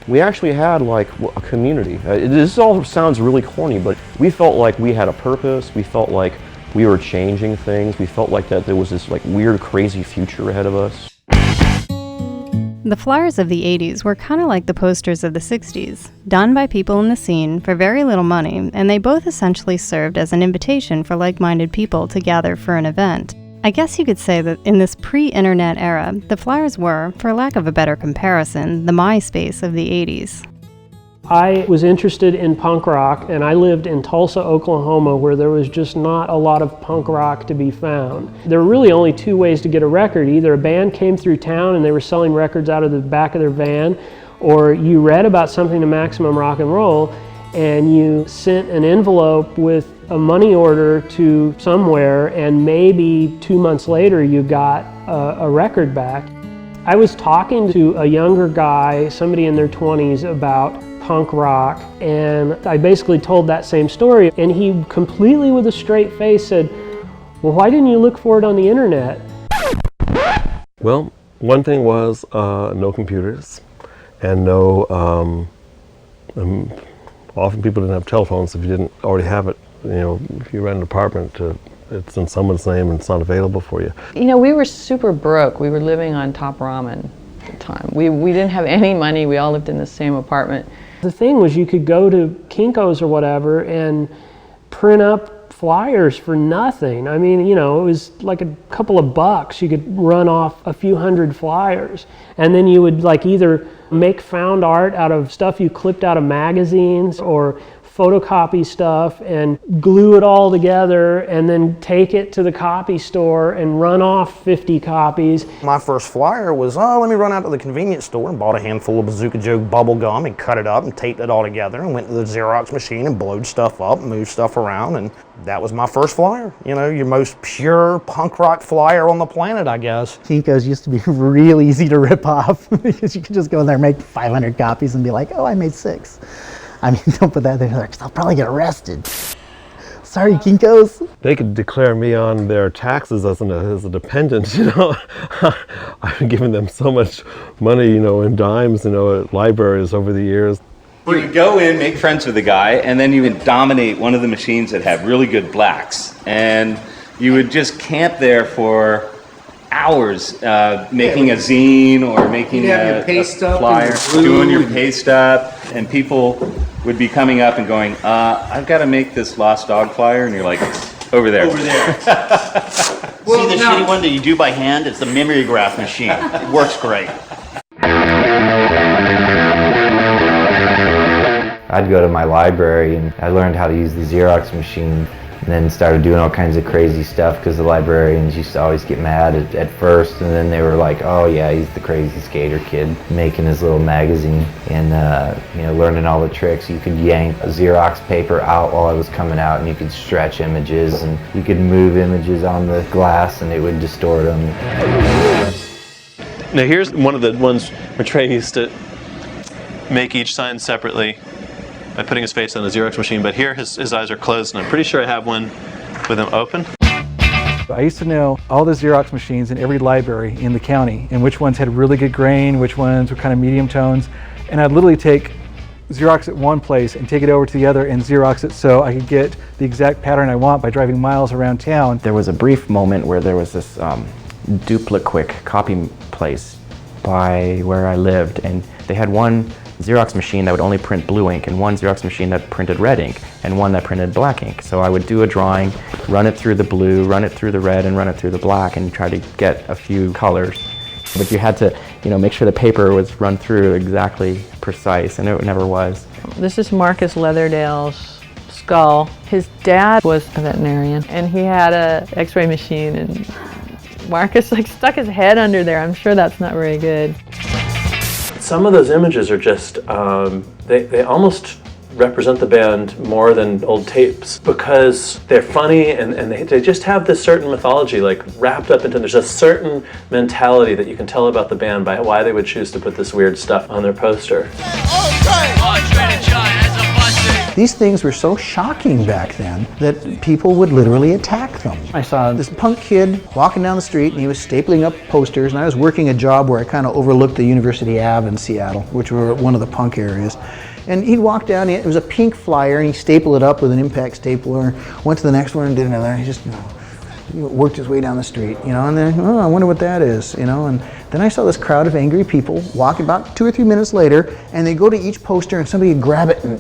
a community. This all sounds really corny, but we felt like we had a purpose. We felt like we were changing things. We felt like that there was this like weird, crazy future ahead of us. The flyers of the 80s were kind of like the posters of the 60s, done by people in the scene for very little money, and they both essentially served as an invitation for like-minded people to gather for an event. I guess you could say that in this pre-internet era, the flyers were, for lack of a better comparison, the MySpace of the 80s. I was interested in punk rock, and I lived in Tulsa, Oklahoma, where there was just not a lot of punk rock to be found. There were really only 2 ways to get a record. Either a band came through town and they were selling records out of the back of their van, or you read about something to Maximum Rock and Roll, and you sent an envelope with a money order to somewhere, and maybe 2 months later you got a record back. I was talking to a younger guy, somebody in their 20s, about punk rock, and I basically told that same story, and he completely with a straight face said, well, why didn't you look for it on the internet? Well, one thing was no computers and no, often people didn't have telephones if you didn't already have it. You know, if you rent an apartment, it's in someone's name and it's not available for you. You know, we were super broke. We were living on top ramen at the time. We didn't have any money. We all lived in the same apartment. The thing was, you could go to Kinko's or whatever and print up flyers for nothing. I mean, you know, it was like a couple of bucks. You could run off a few hundred flyers, and then you would like either make found art out of stuff you clipped out of magazines or photocopy stuff and glue it all together and then take it to the copy store and run off 50 copies. My first flyer was, oh, let me run out to the convenience store and bought a handful of Bazooka Joe bubble gum and cut it up and taped it all together and went to the Xerox machine and blowed stuff up, moved stuff around, and that was my first flyer. You know, your most pure punk rock flyer on the planet, I guess. Kinko's used to be real easy to rip off because you could just go in there and make 500 copies and be like, oh, I made 6. I mean, don't put that there, because I'll probably get arrested. Sorry, Kinko's. They could declare me on their taxes as a dependent, you know. I've given them so much money, you know, in dimes, you know, at libraries over the years. You would go in, make friends with the guy, and then you would dominate one of the machines that had really good blacks. And you would just camp there for hours making a zine or making a flyer, doing your paste up, and people would be coming up and going, I've got to make this Lost Dog flyer, and you're like, over there. Over there. See the shitty one that you do by hand? It's the mimeograph machine. It works great. I'd go to my library and I learned how to use the Xerox machine, and then started doing all kinds of crazy stuff because the librarians used to always get mad at first, and then they were like, oh yeah, he's the crazy skater kid making his little magazine, and you know, learning all the tricks. You could yank a Xerox paper out while it was coming out, and you could stretch images, and you could move images on the glass and it would distort them. Now here's one of the ones where Trey used to make each sign separately by putting his face on the Xerox machine, but here his eyes are closed, and I'm pretty sure I have one with them open. I used to know all the Xerox machines in every library in the county, and which ones had really good grain, which ones were kind of medium tones, and I'd literally take Xerox at one place and take it over to the other and Xerox it so I could get the exact pattern I want by driving miles around town. There was a brief moment where there was this Dupli-Quick copy place by where I lived, and they had one Xerox machine that would only print blue ink, and one Xerox machine that printed red ink, and one that printed black ink. So I would do a drawing, run it through the blue, run it through the red, and run it through the black, and try to get a few colors. But you had to, make sure the paper was run through exactly precise, and it never was. This is Marcus Leatherdale's skull. His dad was a veterinarian, and he had an X-ray machine, and Marcus stuck his head under there. I'm sure that's not very good. Some of those images are just, they almost represent the band more than old tapes because they're funny and they just have this certain mythology wrapped up into, there's a certain mentality that you can tell about the band by why they would choose to put this weird stuff on their poster. These things were so shocking back then that people would literally attack them. I saw this punk kid walking down the street and he was stapling up posters, and I was working a job where I kind of overlooked the University Ave in Seattle, which were one of the punk areas. And he'd walk down, it was a pink flyer, and he stapled it up with an impact stapler, went to the next one and did another, and he just worked his way down the street, and then, I wonder what that is, and then I saw this crowd of angry people walk about 2 or 3 minutes later, and they go to each poster and somebody would grab it and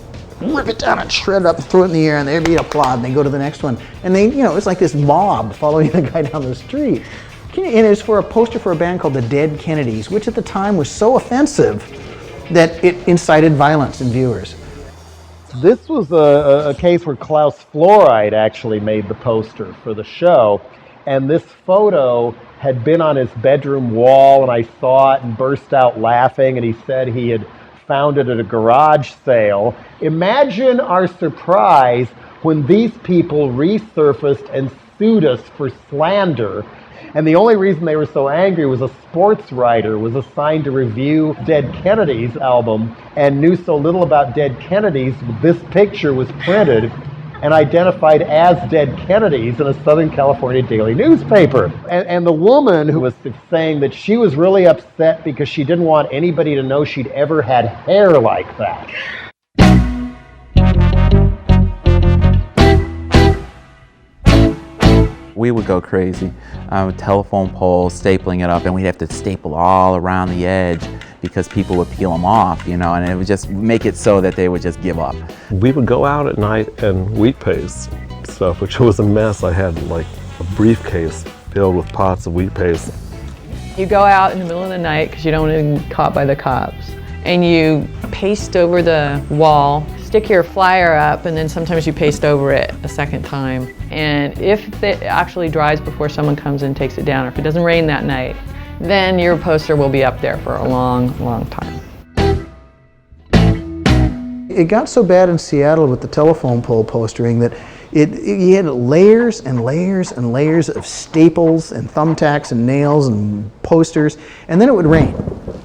rip it down and shred it up and throw it in the air, and there'd be applaud, and they go to the next one. And they, it's like this mob following the guy down the street. And it was for a poster for a band called the Dead Kennedys, which at the time was so offensive that it incited violence in viewers. This was a case where Klaus Fluoride actually made the poster for the show, and this photo had been on his bedroom wall, and I saw it and burst out laughing, and he said he had found it at a garage sale. Imagine our surprise when these people resurfaced and sued us for slander. And the only reason they were so angry was a sports writer was assigned to review Dead Kennedys album and knew so little about Dead Kennedys, this picture was printed and identified as Dead Kennedys in a Southern California daily newspaper. And the woman who was saying that she was really upset because she didn't want anybody to know she'd ever had hair like that. We would go crazy with telephone poles, stapling it up, and we'd have to staple all around the edge because people would peel them off, and it would just make it so that they would just give up. We would go out at night and wheat paste stuff, which was a mess. I had a briefcase filled with pots of wheat paste. You go out in the middle of the night because you don't want to get caught by the cops, and you paste over the wall, stick your flyer up, and then sometimes you paste over it a second time. And if it actually dries before someone comes and takes it down, or if it doesn't rain that night, then your poster will be up there for a long, long time. It got so bad in Seattle with the telephone pole postering that you had layers and layers and layers of staples and thumbtacks and nails and posters, and then it would rain.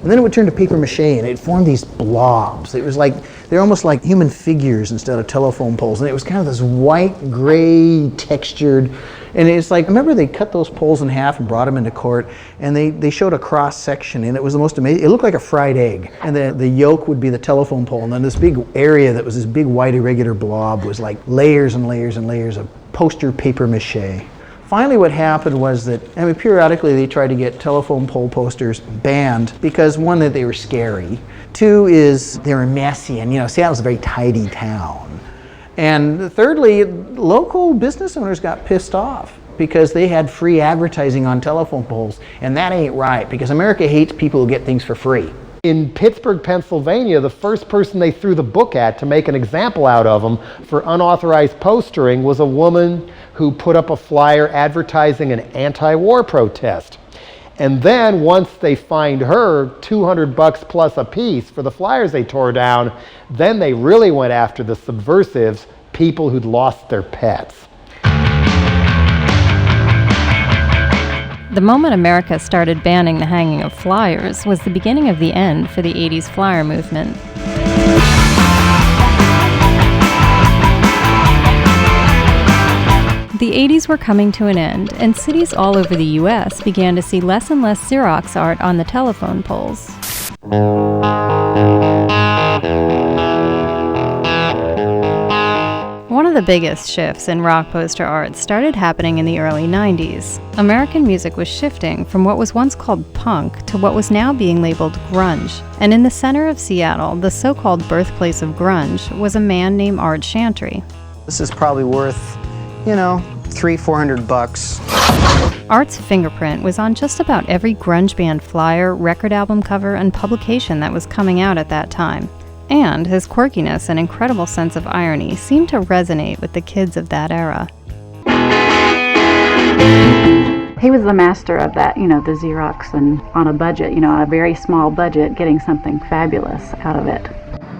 And then it would turn to paper mache, and it formed these blobs. It was like, they're almost like human figures instead of telephone poles. And it was kind of this white, gray, textured, and it's like, I remember they cut those poles in half and brought them into court, and they showed a cross section, and it was the most amazing. It looked like a fried egg, and the yolk would be the telephone pole, and then this big area that was this big white irregular blob was like layers and layers and layers of poster paper mache. Finally, what happened was that, periodically they tried to get telephone pole posters banned because, one, that they were scary. Two is they were messy, and Seattle's a very tidy town. And thirdly, local business owners got pissed off because they had free advertising on telephone poles, and that ain't right because America hates people who get things for free. In Pittsburgh, Pennsylvania, the first person they threw the book at to make an example out of them for unauthorized postering was a woman who put up a flyer advertising an anti-war protest. And then once they fined her $200 plus a piece for the flyers they tore down, then they really went after the subversives, people who'd lost their pets. The moment America started banning the hanging of flyers was the beginning of the end for the 80s flyer movement. The 80s were coming to an end, and cities all over the U.S. began to see less and less Xerox art on the telephone poles. One of the the biggest shifts in rock poster art started happening in the early 90s. American music was shifting from what was once called punk to what was now being labeled grunge. And in the center of Seattle, the so-called birthplace of grunge, was a man named Art Chantry. This is probably worth, you know, $300-400. Art's fingerprint was on just about every grunge band flyer, record album cover, and publication that was coming out at that time. And his quirkiness and incredible sense of irony seemed to resonate with the kids of that era. He was the master of that, you know, the Xerox and on a budget, you know, a very small budget, getting something fabulous out of it.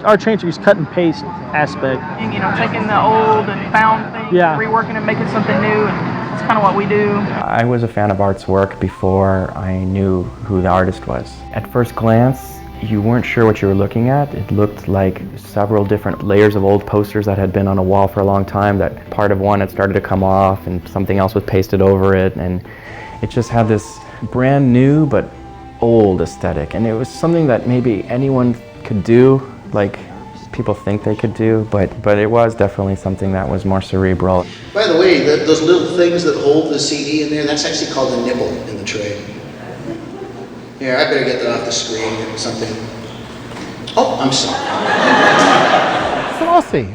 Art Chantry's cut and paste aspect. And, you know, taking the old and found things, reworking and making something new, and that's kind of what we do. I was a fan of Art's work before I knew who the artist was. At first glance, you weren't sure what you were looking at. It looked like several different layers of old posters that had been on a wall for a long time, that part of one had started to come off and something else was pasted over it, and it just had this brand new but old aesthetic. And it was something that maybe anyone could do, like people think they could do, but it was definitely something that was more cerebral. By the way, those little things that hold the CD in there, that's actually called a nibble in the tray. Here, I better get that off the screen and something. Oh, I'm sorry. Saucy.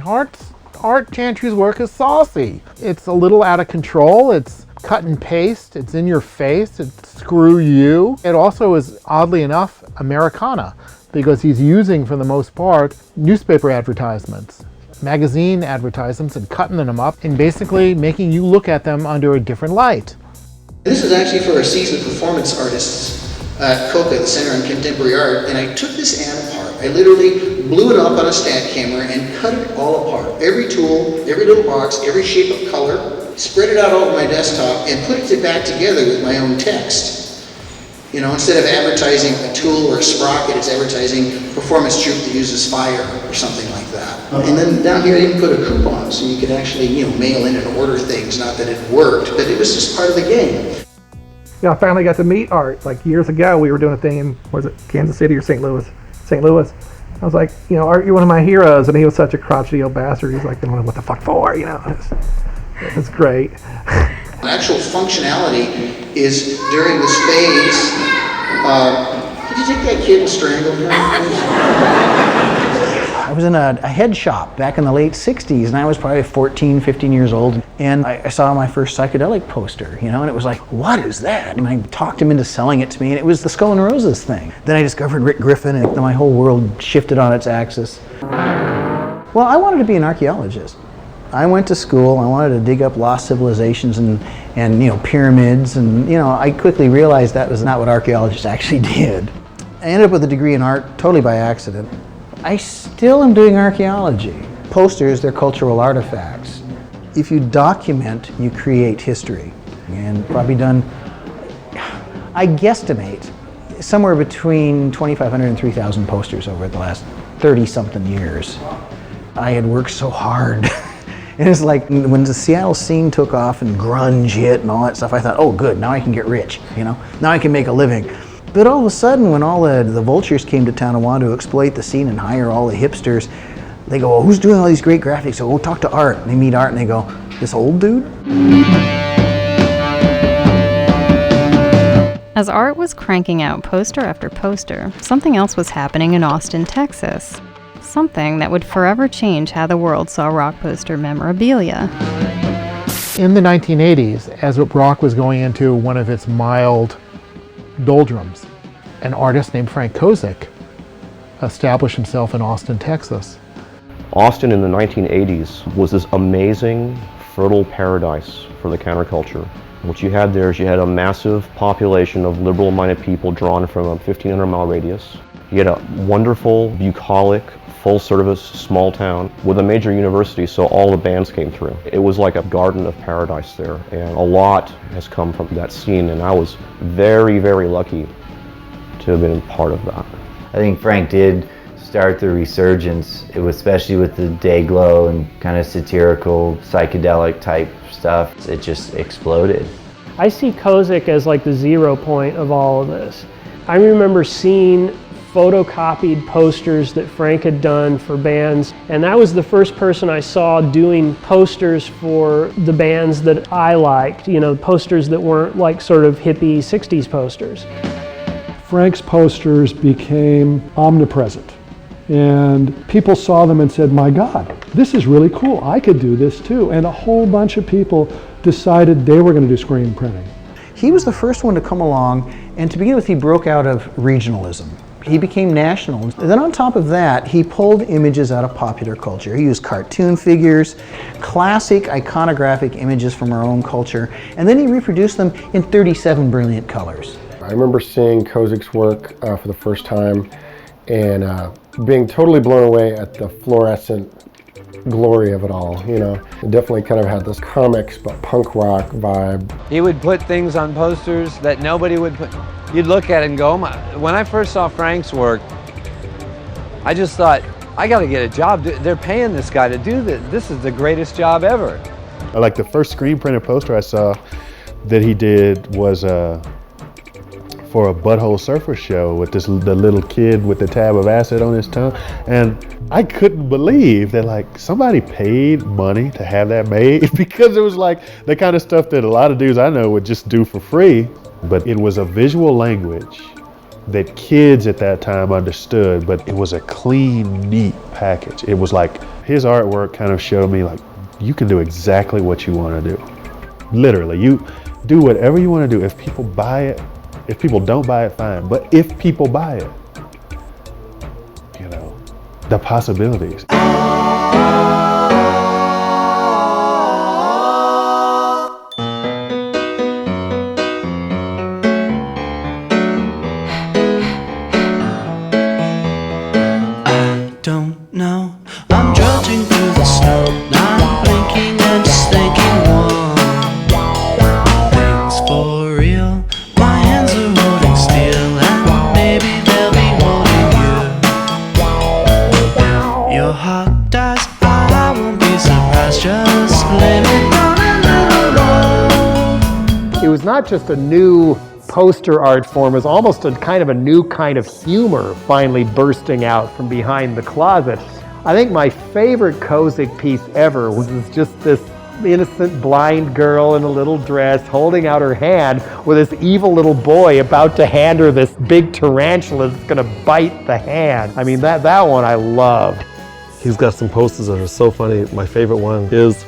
Art Chantry's work is saucy. It's a little out of control. It's cut and paste. It's in your face. It's screw you. It also is, oddly enough, Americana, because he's using, for the most part, newspaper advertisements, magazine advertisements, and cutting them up and basically making you look at them under a different light. This is actually for our seasoned performance artists at COCA, the Center on Contemporary Art, and I took this ad apart. I literally blew it up on a stat camera and cut it all apart. Every tool, every little box, every shape of color, spread it out over my desktop and put it back together with my own text. You know, instead of advertising a tool or a sprocket, it's advertising performance troupe that uses fire or something like that. And then down here I even put a coupon so you could actually, you know, mail in and order things. Not that it worked, but it was just part of the game. You know, I finally got to meet Art. Like years ago, we were doing a thing in, was it Kansas City or St. Louis? St. Louis. I was like, you know, Art, you're one of my heroes. And he was such a crotchety old bastard. He's like, I don't know what the fuck for, you know. It's great. The actual functionality is during this phase. Could you take that kid and strangle him? I was in a head shop back in the late 60s, and I was probably 14, 15 years old, and I saw my first psychedelic poster, you know, and it was like, what is that? And I talked him into selling it to me, and it was the Skull and Roses thing. Then I discovered Rick Griffin, and my whole world shifted on its axis. Well, I wanted to be an archaeologist. I went to school, I wanted to dig up lost civilizations and you know, pyramids, and you know, I quickly realized that was not what archaeologists actually did. I ended up with a degree in art totally by accident. I still am doing archaeology. Posters, they're cultural artifacts. If you document, you create history. And probably done, I guesstimate, somewhere between 2,500 and 3,000 posters over the last 30-something years. I had worked so hard. And it's like when the Seattle scene took off and grunge hit and all that stuff, I thought, oh good, now I can get rich, you know? Now I can make a living. But all of a sudden, when all the vultures came to town and wanted to exploit the scene and hire all the hipsters, they go, well, who's doing all these great graphics? So we'll talk to Art. And they meet Art and they go, this old dude? As Art was cranking out poster after poster, something else was happening in Austin, Texas. Something that would forever change how the world saw rock poster memorabilia. In the 1980s, as rock was going into one of its mild doldrums, an artist named Frank Kozick established himself in Austin, Texas. Austin in the 1980s was this amazing, fertile paradise for the counterculture. What you had there is you had a massive population of liberal-minded people drawn from a 1,500-mile radius. You had a wonderful, bucolic, full-service small town with a major university, so all the bands came through. It was like a garden of paradise there, and a lot has come from that scene, and I was very, very lucky to have been part of that. I think Frank did start the resurgence, it was especially with the day glow and kind of satirical, psychedelic type stuff. It just exploded. I see Kozick as like the 0 point of all of this. I remember seeing photocopied posters that Frank had done for bands, and that was the first person I saw doing posters for the bands that I liked, you know, posters that weren't like sort of hippie 60s posters. Frank's posters became omnipresent, and people saw them and said, my God, this is really cool, I could do this too. And a whole bunch of people decided they were going to do screen printing. He was the first one to come along, and to begin with, he broke out of regionalism. He became national. And then on top of that, he pulled images out of popular culture. He used cartoon figures, classic iconographic images from our own culture, and then he reproduced them in 37 brilliant colors. I remember seeing Kozick's work for the first time and being totally blown away at the fluorescent glory of it all, you know. It definitely kind of had this comics but punk rock vibe. He would put things on posters that nobody would put. You'd look at it and go, when I first saw Frank's work, I just thought, I gotta get a job. They're paying this guy to do this. This is the greatest job ever. Like the first screen printed poster I saw that he did was for a Butthole Surfer show with the little kid with the tab of acid on his tongue, and I couldn't believe that like somebody paid money to have that made, because it was like the kind of stuff that a lot of dudes I know would just do for free, but it was a visual language that kids at that time understood, but it was a clean, neat package. It was like his artwork kind of showed me like you can do exactly what you want to do. Literally, you do whatever you want to do. If people buy it, if people don't buy it, fine. But if people buy it, you know, the possibilities. Don't know, I'm trudging through the snow, not blinking and just thinking, whoa, things for real, my hands are holding steel and maybe they'll be holding you. Your heart dies, I won't be surprised, just blame it on a little road. It was not just a new poster art form, is almost a kind of new kind of humor finally bursting out from behind the closet. I think my favorite Kozick piece ever was just this innocent blind girl in a little dress holding out her hand with this evil little boy about to hand her this big tarantula that's gonna bite the hand. I mean, that one I love. He's got some posters that are so funny. My favorite one is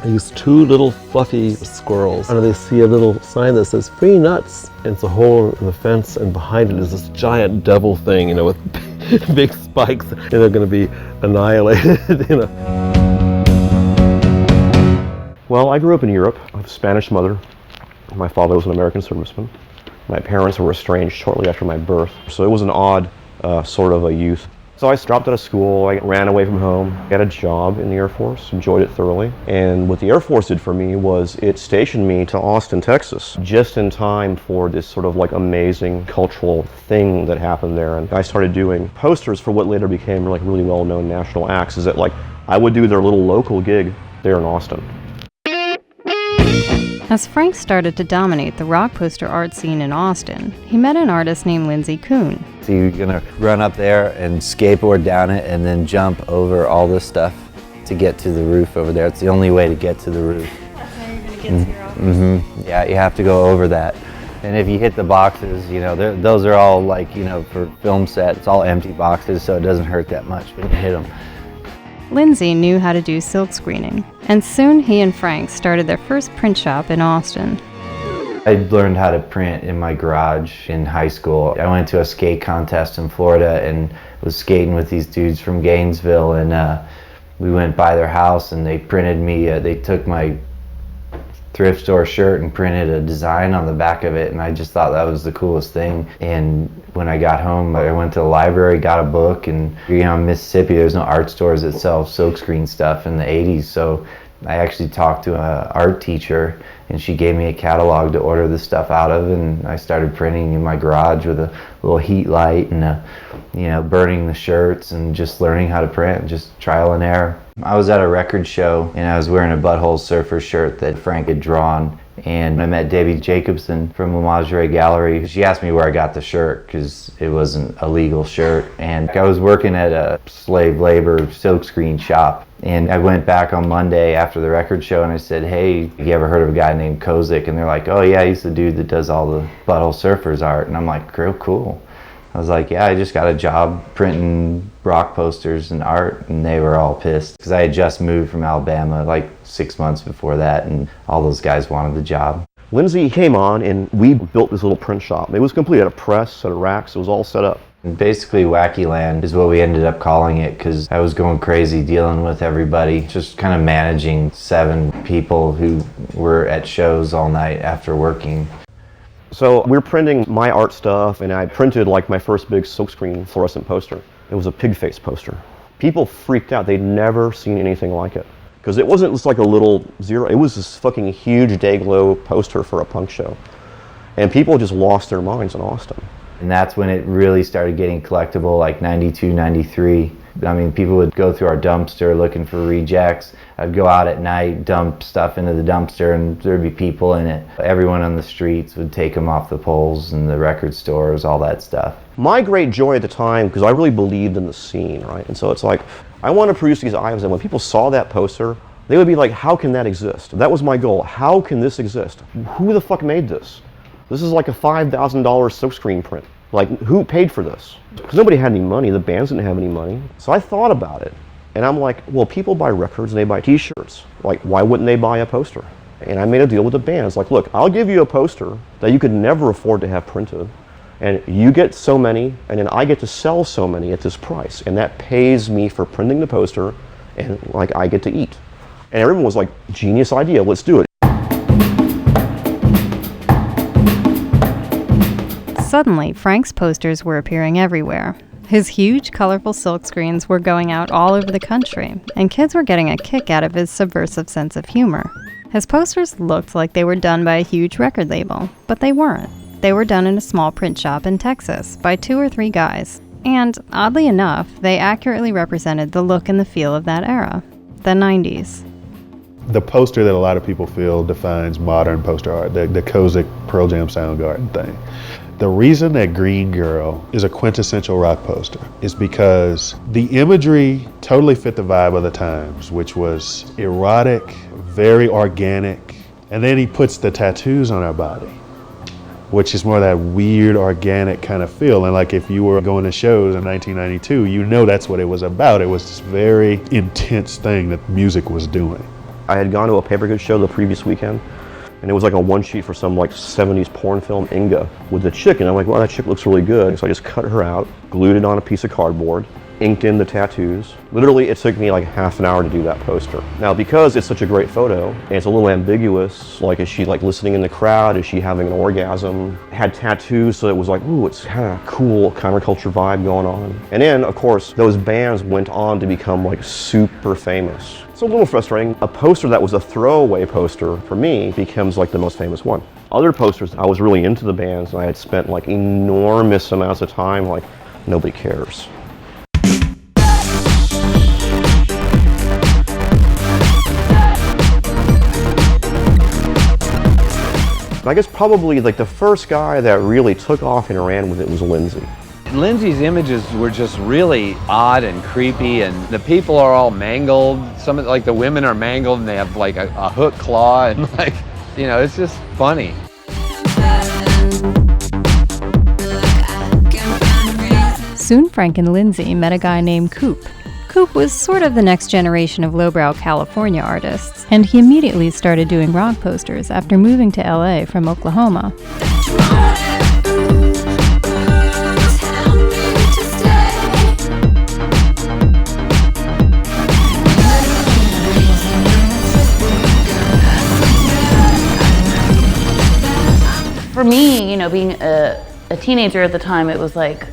I use two little fluffy squirrels, and they see a little sign that says free nuts. And it's a hole in the fence, and behind it is this giant devil thing, you know, with big spikes, and they're going to be annihilated, you know. Well, I grew up in Europe. I have a Spanish mother. My father was an American serviceman. My parents were estranged shortly after my birth, so it was an odd sort of a youth. So I dropped out of school, I ran away from home, got a job in the Air Force, enjoyed it thoroughly. And what the Air Force did for me was it stationed me to Austin, Texas, just in time for this sort of like amazing cultural thing that happened there. And I started doing posters for what later became like really well-known national acts, is that like I would do their little local gig there in Austin. As Frank started to dominate the rock poster art scene in Austin, he met an artist named Lindsay Kuhn. So you're gonna run up there and skateboard down it and then jump over all this stuff to get to the roof over there. It's the only way to get to the roof. That's how you're gonna get to your office. Yeah, you have to go over that. And if you hit the boxes, you know, those are all like, you know, for film set, it's all empty boxes, so it doesn't hurt that much when you hit them. Lindsay knew how to do silk screening, and soon he and Frank started their first print shop in Austin. I learned how to print in my garage in high school. I went to a skate contest in Florida and was skating with these dudes from Gainesville, and we went by their house and they printed me, they took my thrift store shirt and printed a design on the back of it, and I just thought that was the coolest thing. And when I got home, I went to the library, got a book, and you know, in Mississippi there's no art stores that sell silkscreen stuff in the 80s, so I actually talked to an art teacher and she gave me a catalog to order this stuff out of, and I started printing in my garage with a little heat light and you know, burning the shirts and just learning how to print, just trial and error. I was at a record show and I was wearing a Butthole Surfer shirt that Frank had drawn, And I met Debbie Jacobson from La Lingerie Gallery. She asked me where I got the shirt because it wasn't a legal shirt. And I was working at a slave labor silkscreen shop. And I went back on Monday after the record show and I said, hey, have you ever heard of a guy named Kozick? And they're like, oh yeah, he's the dude that does all the Butthole Surfers art. And I'm like, real cool. I was like, yeah, I just got a job printing rock posters and art. And they were all pissed because I had just moved from Alabama like 6 months before that, and all those guys wanted the job. Lindsay came on and we built this little print shop. It was complete. It had a press, set of racks, it was all set up. And basically Wacky Land is what we ended up calling it because I was going crazy dealing with everybody, just kind of managing 7 people who were at shows all night after working. So we're printing my art stuff, and I printed like my first big silkscreen fluorescent poster. It was a pig face poster. People freaked out. They'd never seen anything like it. Because it wasn't just like a little zero, it was this fucking huge day-glow poster for a punk show. And people just lost their minds in Austin. And that's when it really started getting collectible, like 92, 93. I mean, people would go through our dumpster looking for rejects. I'd go out at night, dump stuff into the dumpster, and there'd be people in it. Everyone on the streets would take them off the poles and the record stores, all that stuff. My great joy at the time, because I really believed in the scene, right? And so it's like, I want to produce these items, and when people saw that poster, they would be like, how can that exist? That was my goal. How can this exist? Who the fuck made this? This is like a $5,000 silkscreen print. Like, who paid for this? Because nobody had any money, the bands didn't have any money. So I thought about it, and I'm like, well, people buy records and they buy t-shirts. Like, why wouldn't they buy a poster? And I made a deal with the bands, like, look, I'll give you a poster that you could never afford to have printed, and you get so many, and then I get to sell so many at this price, and that pays me for printing the poster, and like, I get to eat. And everyone was like, genius idea, let's do it. Suddenly, Frank's posters were appearing everywhere. His huge, colorful silk screens were going out all over the country, and kids were getting a kick out of his subversive sense of humor. His posters looked like they were done by a huge record label, but they weren't. They were done in a small print shop in Texas by 2 or 3 guys. And, oddly enough, they accurately represented the look and the feel of that era, the 90s. The poster that a lot of people feel defines modern poster art, the Kozick Pearl Jam Soundgarden thing. The reason that Green Girl is a quintessential rock poster is because the imagery totally fit the vibe of the times, which was erotic, very organic, and then he puts the tattoos on our body, which is more of that weird, organic kind of feel. And like if you were going to shows in 1992, you know that's what it was about. It was this very intense thing that music was doing. I had gone to a paper goods show the previous weekend, and it was like a one sheet for some like 70s porn film, Inga, with the chick, and I'm like, wow, that chick looks really good. So I just cut her out, glued it on a piece of cardboard, inked in the tattoos. Literally, it took me like half an hour to do that poster. Now, because it's such a great photo, and it's a little ambiguous, like is she like listening in the crowd, is she having an orgasm? It had tattoos, so it was like, ooh, it's kind of cool counterculture vibe going on. And then, of course, those bands went on to become like super famous. It's a little frustrating. A poster that was a throwaway poster for me becomes like the most famous one. Other posters, I was really into the bands, and I had spent like enormous amounts of time, like nobody cares. I guess probably like the first guy that really took off and ran with it was Lindsay. Lindsay's images were just really odd and creepy, and the people are all mangled. Some of like the women are mangled and they have like a hook claw, and like, you know, it's just funny. Soon Frank and Lindsay met a guy named Coop. Coop was sort of the next generation of lowbrow California artists, and he immediately started doing rock posters after moving to LA from Oklahoma. For me, you know, being a teenager at the time, it was like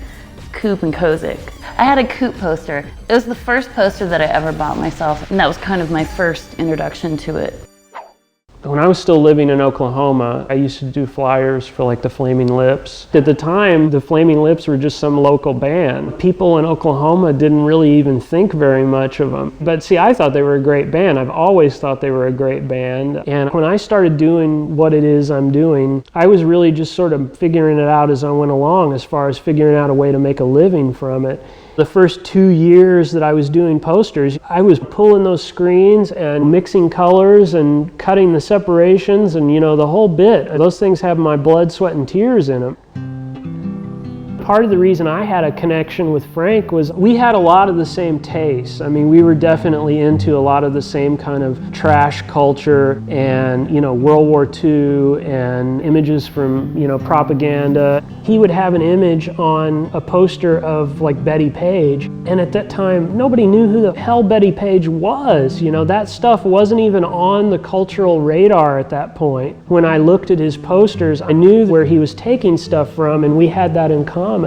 Coop and Kozick. I had a Coop poster. It was the first poster that I ever bought myself, and that was kind of my first introduction to it. When I was still living in Oklahoma, I used to do flyers for like the Flaming Lips. At the time, the Flaming Lips were just some local band. People in Oklahoma didn't really even think very much of them. But see, I thought they were a great band. I've always thought they were a great band. And when I started doing what it is I'm doing, I was really just sort of figuring it out as I went along, as far as figuring out a way to make a living from it. The first 2 years that I was doing posters, I was pulling those screens and mixing colors and cutting the separations and, you know, the whole bit. Those things have my blood, sweat, and tears in them. Part of the reason I had a connection with Frank was we had a lot of the same tastes. I mean, we were definitely into a lot of the same kind of trash culture and, you know, World War II and images from, you know, propaganda. He would have an image on a poster of like Betty Page, and at that time nobody knew who the hell Betty Page was. You know, that stuff wasn't even on the cultural radar at that point. When I looked at his posters, I knew where he was taking stuff from, and we had that in common.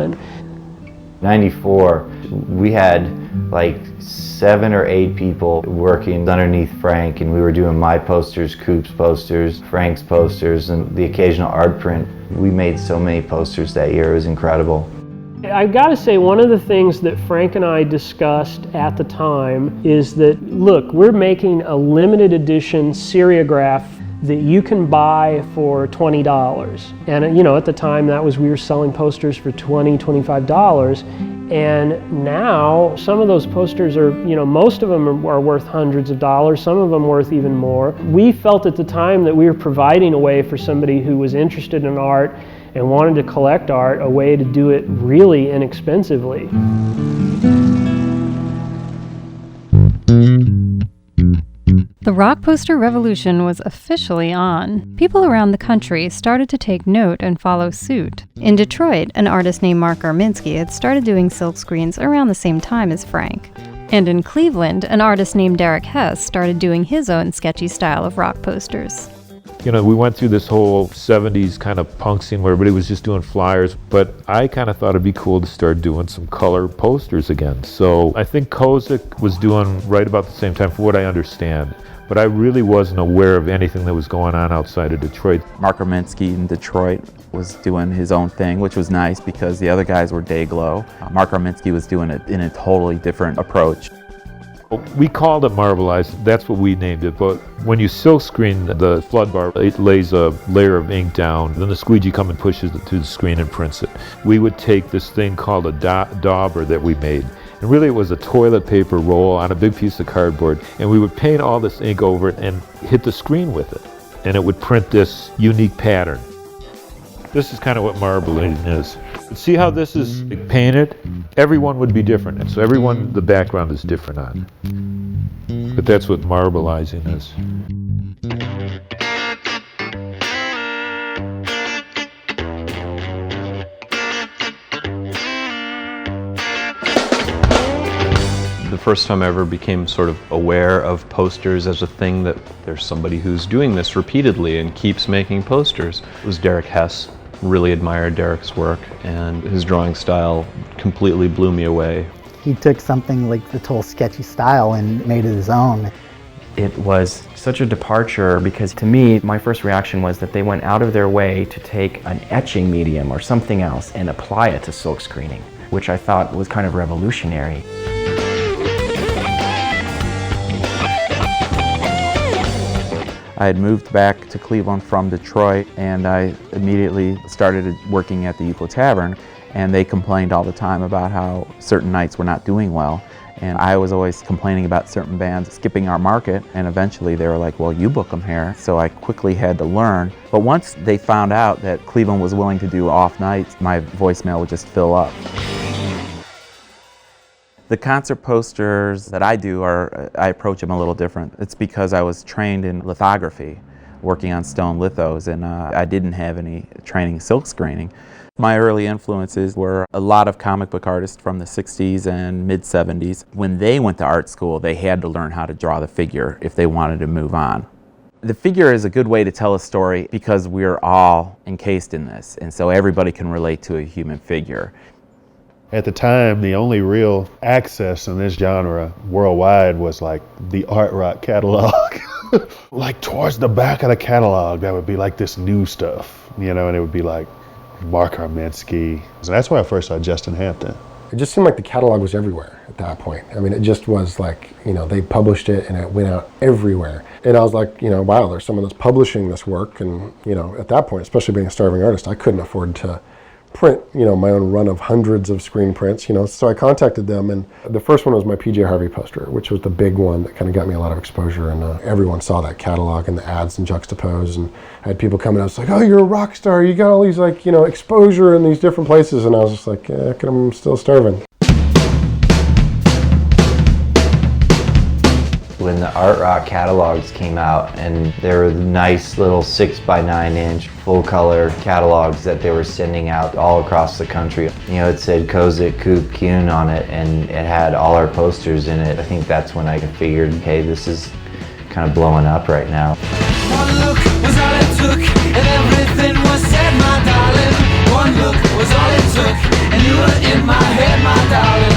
94, we had like 7 or 8 people working underneath Frank, and we were doing my posters, Coop's posters, Frank's posters, and the occasional art print. We made so many posters that year, it was incredible. I've got to say, one of the things that Frank and I discussed at the time is that, look, we're making a limited edition seriograph that you can buy for $20. And you know, at the time we were selling posters for $20, $25. And now some of those posters are, you know, most of them are worth hundreds of dollars, some of them worth even more. We felt at the time that we were providing a way for somebody who was interested in art and wanted to collect art, a way to do it really inexpensively. The rock poster revolution was officially on. People around the country started to take note and follow suit. In Detroit, an artist named Mark Arminsky had started doing silkscreens around the same time as Frank. And in Cleveland, an artist named Derek Hess started doing his own sketchy style of rock posters. You know, we went through this whole 70s kind of punk scene where everybody was just doing flyers, but I kind of thought it'd be cool to start doing some color posters again. So I think Kozick was doing right about the same time, for what I understand. But I really wasn't aware of anything that was going on outside of Detroit. Mark Arminsky in Detroit was doing his own thing, which was nice because the other guys were day glow. Mark Arminsky was doing it in a totally different approach. We called it marbleized, that's what we named it, but when you silk screen the flood bar, it lays a layer of ink down, then the squeegee comes and pushes it to the screen and prints it. We would take this thing called a dauber that we made, and really it was a toilet paper roll on a big piece of cardboard, and we would paint all this ink over it and hit the screen with it, and it would print this unique pattern. This is kind of what marbling is. See how this is painted? Everyone would be different, and so everyone, the background is different on it. But that's what marbleizing is. The first time I ever became sort of aware of posters as a thing that there's somebody who's doing this repeatedly and keeps making posters was Derek Hess. Really admired Derek's work, and his drawing style completely blew me away. He took something like this whole sketchy style and made it his own. It was such a departure because to me, my first reaction was that they went out of their way to take an etching medium or something else and apply it to silk screening, which I thought was kind of revolutionary. I had moved back to Cleveland from Detroit, and I immediately started working at the Euclid Tavern, and they complained all the time about how certain nights were not doing well. And I was always complaining about certain bands skipping our market, and eventually they were like, well, you book them here. So I quickly had to learn. But once they found out that Cleveland was willing to do off nights, my voicemail would just fill up. The concert posters that I do I approach them a little different. It's because I was trained in lithography, working on stone lithos, and I didn't have any training in silk screening. My early influences were a lot of comic book artists from the 60s and mid-70s. When they went to art school, they had to learn how to draw the figure if they wanted to move on. The figure is a good way to tell a story because we're all encased in this, and so everybody can relate to a human figure. At the time, the only real access in this genre worldwide was like the art rock catalog. Like towards the back of the catalog, that would be like this new stuff, you know, and it would be like Mark Arminsky. So that's where I first saw Justin Hampton. It just seemed like the catalog was everywhere at that point. I mean, it just was like, you know, they published it and it went out everywhere. And I was like, you know, wow, there's someone that's publishing this work. And, you know, at that point, especially being a starving artist, I couldn't afford to print, you know, my own run of hundreds of screen prints, you know. So I contacted them, and the first one was my PJ Harvey poster, which was the big one that kind of got me a lot of exposure, and everyone saw that catalog and the ads and juxtapose, and I had people coming out, it's like, oh, you're a rock star, you got all these, like, you know, exposure in these different places, and I was just like, yeah, I'm still starving. When the Art Rock catalogs came out, and there were nice little 6x9 inch full color catalogs that they were sending out all across the country. You know, it said Kozick, Coop, Kuhn on it, and it had all our posters in it. I think that's when I figured, okay, this is kind of blowing up right now. One look was all it took, and everything was said, my darling. One look was all it took, and you were in my head, my darling.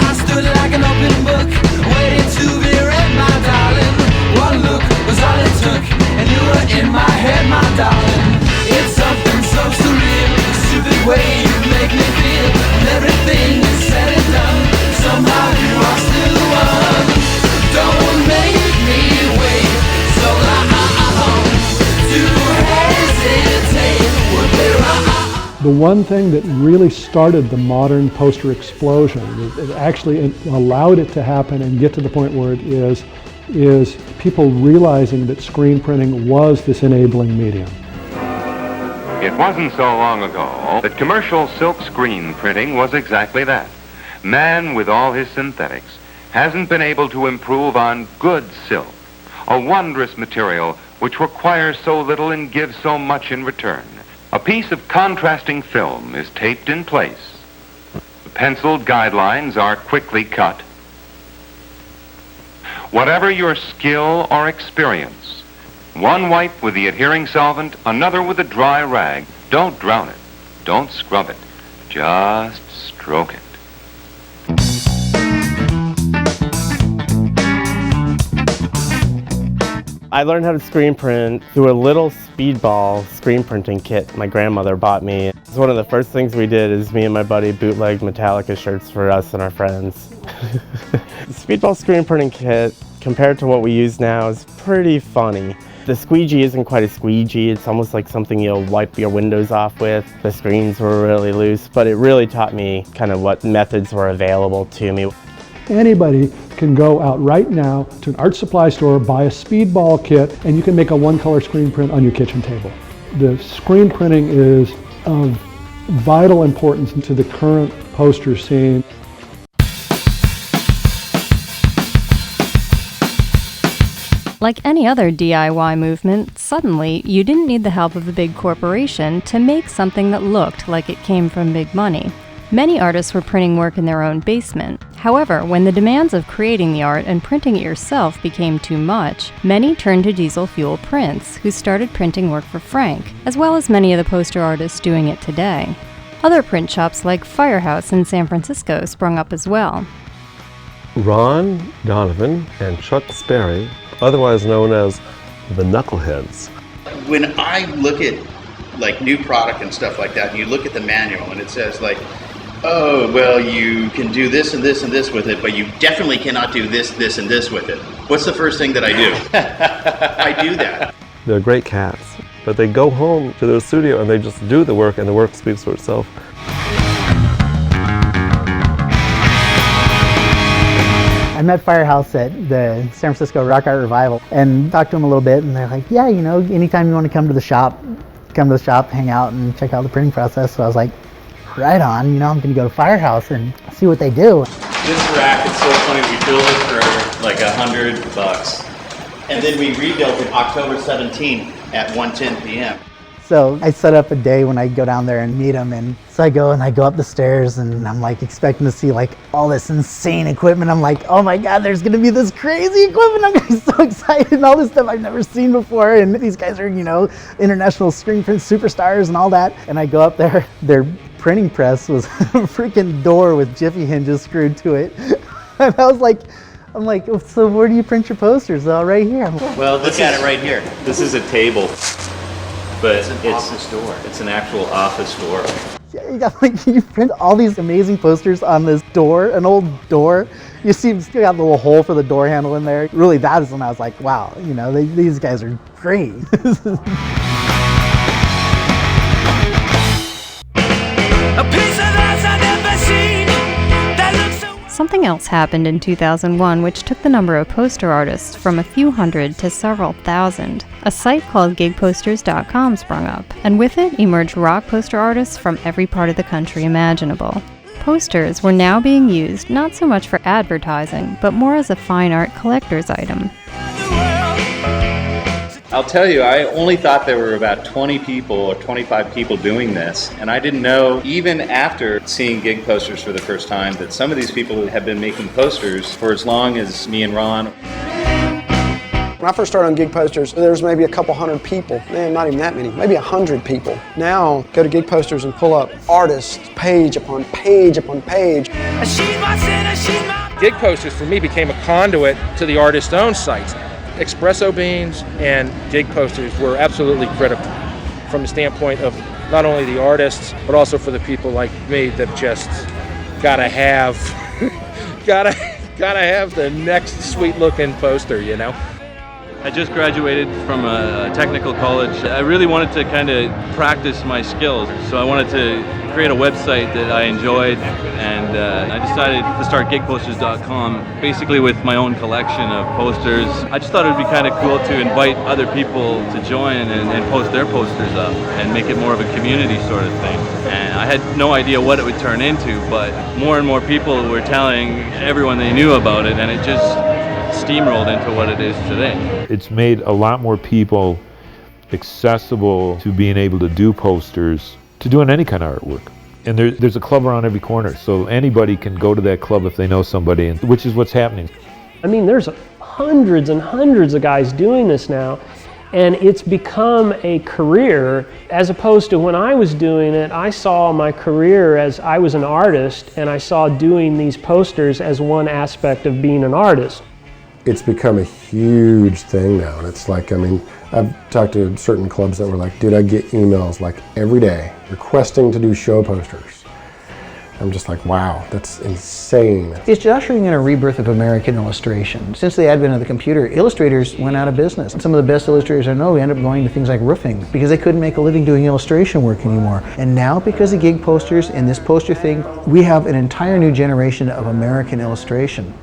I stood like an open book, waiting to be read, my darling. One look was all it took, and you were in my head, my darling. It's something so surreal, the stupid way you make me feel. When everything is said and done, somehow you are still the one. Don't make me wait so long to hesitate would be wrong. The one thing that really started the modern poster explosion, it actually allowed it to happen and get to the point where it is people realizing that screen printing was this enabling medium. It wasn't so long ago that commercial silk screen printing was exactly that. Man, with all his synthetics, hasn't been able to improve on good silk, a wondrous material which requires so little and gives so much in return. A piece of contrasting film is taped in place. The penciled guidelines are quickly cut. Whatever your skill or experience, one wipe with the adhering solvent, another with a dry rag. Don't drown it. Don't scrub it. Just stroke it. I learned how to screen print through a little speedball screen printing kit my grandmother bought me. It's one of the first things we did is me and my buddy bootlegged Metallica shirts for us and our friends. The speedball screen printing kit, compared to what we use now, is pretty funny. The squeegee isn't quite a squeegee, it's almost like something you'll wipe your windows off with. The screens were really loose, but it really taught me kind of what methods were available to me. Anybody can go out right now to an art supply store, buy a speedball kit, and you can make a one-color screen print on your kitchen table. The screen printing is of vital importance to the current poster scene. Like any other DIY movement, suddenly you didn't need the help of a big corporation to make something that looked like it came from big money. Many artists were printing work in their own basement. However, when the demands of creating the art and printing it yourself became too much, many turned to diesel fuel prints, who started printing work for Frank, as well as many of the poster artists doing it today. Other print shops like Firehouse in San Francisco sprung up as well. Ron Donovan and Chuck Sperry, otherwise known as the Knuckleheads. When I look at like new product and stuff like that, and you look at the manual and it says like, oh, well, you can do this and this and this with it, but you definitely cannot do this, this, and this with it. What's the first thing that I do? I do that. They're great cats, but they go home to their studio and they just do the work, and the work speaks for itself. I met Firehouse at the San Francisco Rock Art Revival and talked to them a little bit, and they're like, yeah, you know, anytime you want to come to the shop, hang out and check out the printing process. So I was like, right on, you know, I'm gonna go to Firehouse and see what they do. This rack is so funny, we built it for like $100. And then we rebuilt it October 17th at 1:10 p.m. So I set up a day when I go down there and meet them, and so I go up the stairs, and I'm like expecting to see like all this insane equipment. I'm like, oh my God, there's gonna be this crazy equipment. I'm gonna be so excited, and all this stuff I've never seen before. And these guys are, you know, international screen print superstars and all that. And I go up there, their printing press was a freaking door with jiffy hinges screwed to it. And I was like, I'm like, so where do you print your posters? Oh, right here. Well, look at it right here. This is a table, but it's an office door. It's an actual office door. Yeah, you got like, you print all these amazing posters on this door, an old door. You see, it's still got a little hole for the door handle in there. Really, that is when I was like, wow, you know, these guys are great. Something else happened in 2001 which took the number of poster artists from a few hundred to several thousand. A site called gigposters.com sprung up, and with it emerged rock poster artists from every part of the country imaginable. Posters were now being used not so much for advertising, but more as a fine art collector's item. I'll tell you, I only thought there were about 20 people or 25 people doing this, and I didn't know, even after seeing gig posters for the first time, that some of these people have been making posters for as long as me and Ron. When I first started on gig posters, there was maybe a couple hundred people. Man, not even that many, maybe 100 people. Now, go to gig posters and pull up artists, page upon page upon page. Gig posters for me became a conduit to the artist's own sites. Espresso beans and gig posters were absolutely critical from the standpoint of not only the artists, but also for the people like me that just gotta have the next sweet looking poster, you know? I just graduated from a technical college. I really wanted to kind of practice my skills, so I wanted to create a website that I enjoyed, and I decided to start gigposters.com basically with my own collection of posters. I just thought it would be kind of cool to invite other people to join and post their posters up and make it more of a community sort of thing. And I had no idea what it would turn into, but more and more people were telling everyone they knew about it, and it just steamrolled into what it is today. It's made a lot more people accessible to being able to do posters, to doing any kind of artwork. And there's a club around every corner, so anybody can go to that club if they know somebody, which is what's happening. I mean, there's hundreds and hundreds of guys doing this now, and it's become a career, as opposed to when I was doing it, I saw my career as I was an artist, and I saw doing these posters as one aspect of being an artist. It's become a huge thing now, and it's like, I mean, I've talked to certain clubs that were like, dude, I get emails like every day requesting to do show posters. I'm just like, wow, that's insane. It's ushering in a rebirth of American illustration. Since the advent of the computer, illustrators went out of business. Some of the best illustrators I know ended up going to things like roofing because they couldn't make a living doing illustration work anymore. And now, because of gig posters and this poster thing, we have an entire new generation of American illustration.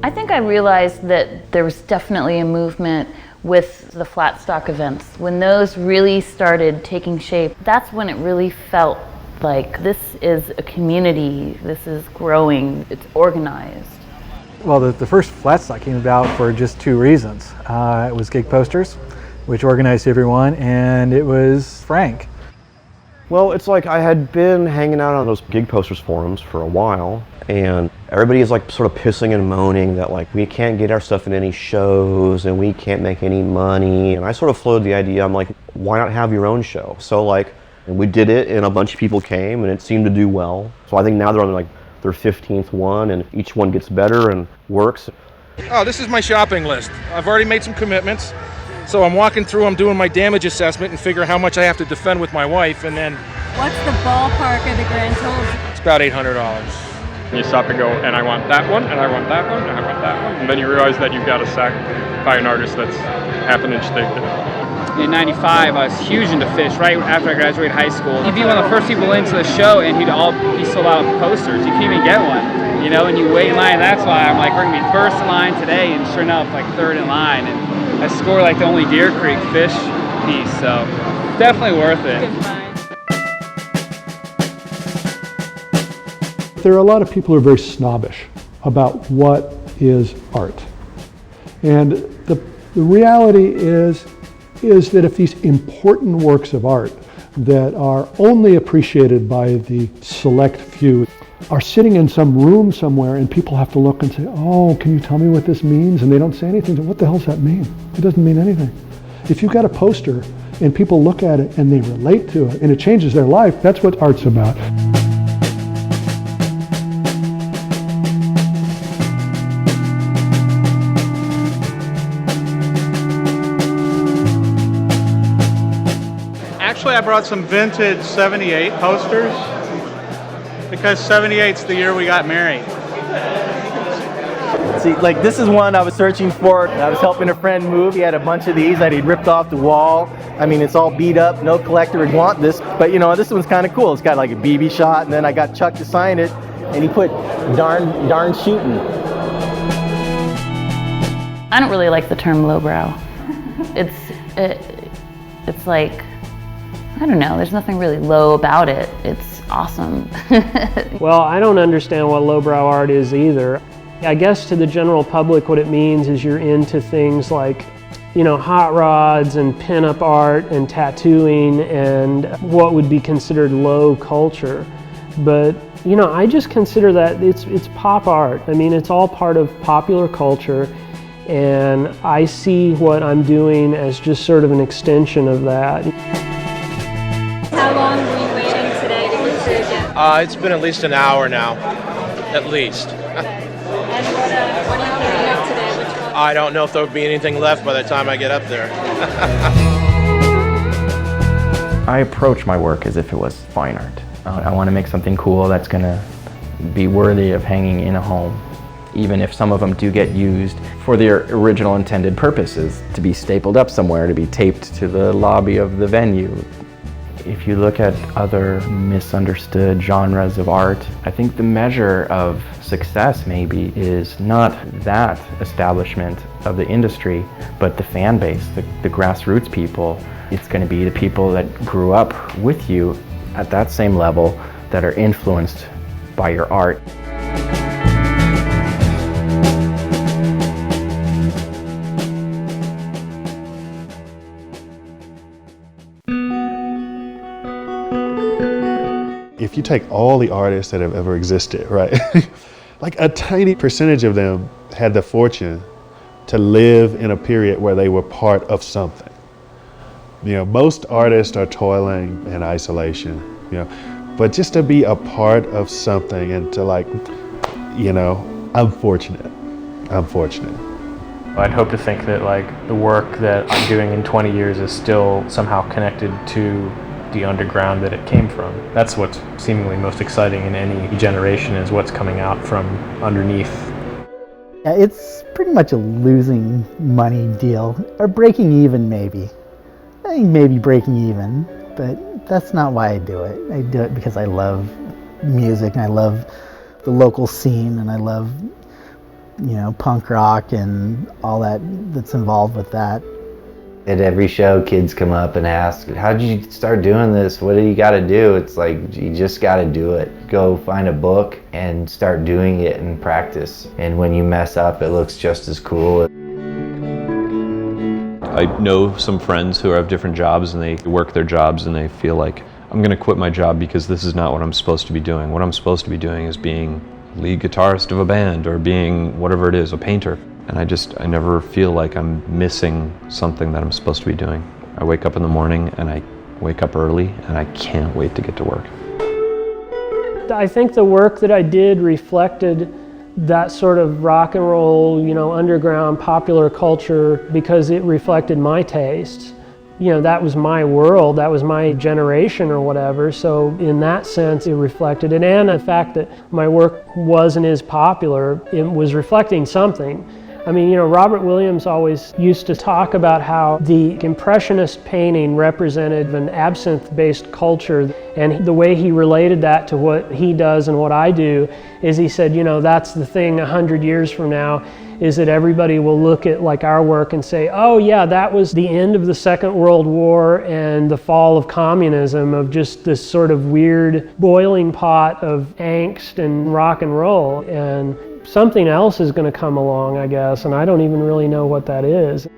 I think I realized that there was definitely a movement with the flat stock events. When those really started taking shape, that's when it really felt like this is a community, this is growing, it's organized. Well, the first flat stock came about for just two reasons. It was gig posters, which organized everyone, and it was Frank. Well, it's like I had been hanging out on those gig posters forums for a while, and everybody is like sort of pissing and moaning that like we can't get our stuff in any shows and we can't make any money. And I sort of floated the idea, I'm like, why not have your own show? So like, and we did it, and a bunch of people came, and it seemed to do well. So I think now they're on like their 15th one, and each one gets better and works. Oh, this is my shopping list. I've already made some commitments. So I'm walking through, I'm doing my damage assessment and figure how much I have to defend with my wife, and then... What's the ballpark of the grand total? It's about $800. You stop and go, and I want that one, and I want that one, and I want that one. And then you realize that you've got to buy an artist that's half an inch thick. In '95, I was huge into fish right after I graduated high school. He'd be one of the first people into the show, and he sold out posters. You couldn't even get one, you know, and you wait in line. That's why I'm like, we're going to be first in line today, and sure enough, like third in line. And I scored like the only Deer Creek fish piece, so definitely worth it. There are a lot of people who are very snobbish about what is art. And the reality is that if these important works of art that are only appreciated by the select few are sitting in some room somewhere and people have to look and say, oh, can you tell me what this means? And they don't say anything. What the hell does that mean? It doesn't mean anything. If you've got a poster and people look at it and they relate to it and it changes their life, that's what art's about. Actually, I brought some vintage 78 posters because 78's the year we got married. See, like this is one I was searching for. I was helping a friend move. He had a bunch of these that he'd ripped off the wall. I mean, it's all beat up. No collector would want this. But you know, this one's kind of cool. It's got like a BB shot, and then I got Chuck to sign it, and he put darn shooting. I don't really like the term lowbrow. It's like, I don't know, there's nothing really low about it. It's awesome. Well, I don't understand what lowbrow art is either. I guess to the general public what it means is you're into things like, you know, hot rods and pinup art and tattooing and what would be considered low culture. But, you know, I just consider that it's pop art. I mean, it's all part of popular culture, and I see what I'm doing as just sort of an extension of that. How long were you waiting today to get through again? It's been at least an hour now, at least. And what are you picking up today? Which one? I don't know if there'll be anything left by the time I get up there. I approach my work as if it was fine art. I want to make something cool that's going to be worthy of hanging in a home, even if some of them do get used for their original intended purposes, to be stapled up somewhere, to be taped to the lobby of the venue. If you look at other misunderstood genres of art, I think the measure of success maybe is not that establishment of the industry, but the fan base, the grassroots people. It's going to be the people that grew up with you at that same level that are influenced by your art. If you take all the artists that have ever existed, right, like a tiny percentage of them had the fortune to live in a period where they were part of something. You know, most artists are toiling in isolation, you know, but just to be a part of something and to, like, you know, I'm fortunate. I'd hope to think that, like, the work that I'm doing in 20 years is still somehow connected to the underground that it came from. That's what's seemingly most exciting in any generation, is what's coming out from underneath. Yeah, it's pretty much a losing money deal, or breaking even maybe. I think maybe breaking even, but that's not why I do it. I do it because I love music, and I love the local scene, and I love, you know, punk rock and all that's involved with that. At every show, kids come up and ask, how did you start doing this? What do you got to do? It's like, you just got to do it. Go find a book and start doing it and practice. And when you mess up, it looks just as cool. I know some friends who have different jobs, and they work their jobs and they feel like, I'm going to quit my job because this is not what I'm supposed to be doing. What I'm supposed to be doing is being lead guitarist of a band, or being whatever it is, a painter. And I never feel like I'm missing something that I'm supposed to be doing. I wake up in the morning, and I wake up early, and I can't wait to get to work. I think the work that I did reflected that sort of rock and roll, you know, underground popular culture, because it reflected my tastes. You know, that was my world, that was my generation or whatever, so in that sense it reflected it. And the fact that my work was and is popular, it was reflecting something. I mean, you know, Robert Williams always used to talk about how the Impressionist painting represented an absinthe-based culture, and the way he related that to what he does and what I do is, he said, you know, that's the thing 100 years from now, is that everybody will look at, like, our work and say, oh yeah, that was the end of the Second World War and the fall of communism, of just this sort of weird boiling pot of angst and rock and roll. And something else is going to come along, I guess, and I don't even really know what that is.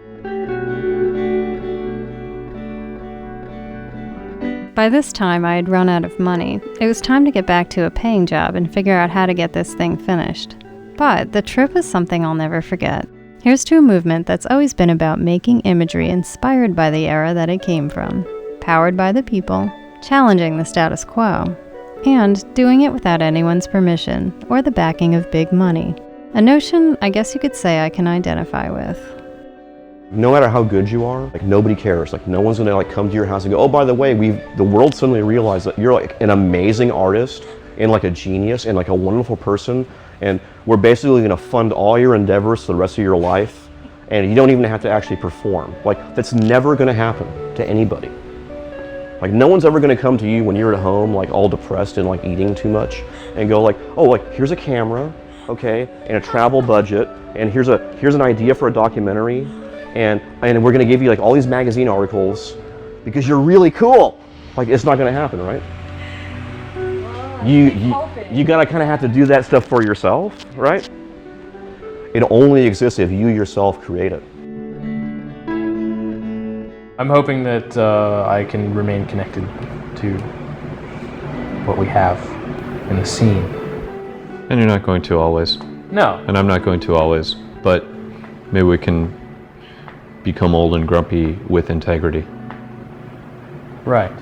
By this time, I had run out of money. It was time to get back to a paying job and figure out how to get this thing finished. But the trip was something I'll never forget. Here's to a movement that's always been about making imagery inspired by the era that it came from, powered by the people, challenging the status quo, and doing it without anyone's permission or the backing of big money. A notion I guess you could say I can identify with. No matter how good you are, like nobody cares. Like no one's gonna like come to your house and go, oh, by the way, the world suddenly realized that you're like an amazing artist and like a genius and like a wonderful person, and we're basically gonna fund all your endeavors for the rest of your life, and you don't even have to actually perform. Like that's never gonna happen to anybody. Like no one's ever gonna come to you when you're at home like all depressed and like eating too much and go like, oh, like here's a camera, okay, and a travel budget, and here's an idea for a documentary, and we're gonna give you like all these magazine articles because you're really cool. Like it's not gonna happen, right? You gotta kind of have to do that stuff for yourself, right? It only exists if you yourself create it. I'm hoping that I can remain connected to what we have in the scene. And you're not going to always. No. And I'm not going to always, but maybe we can become old and grumpy with integrity. Right.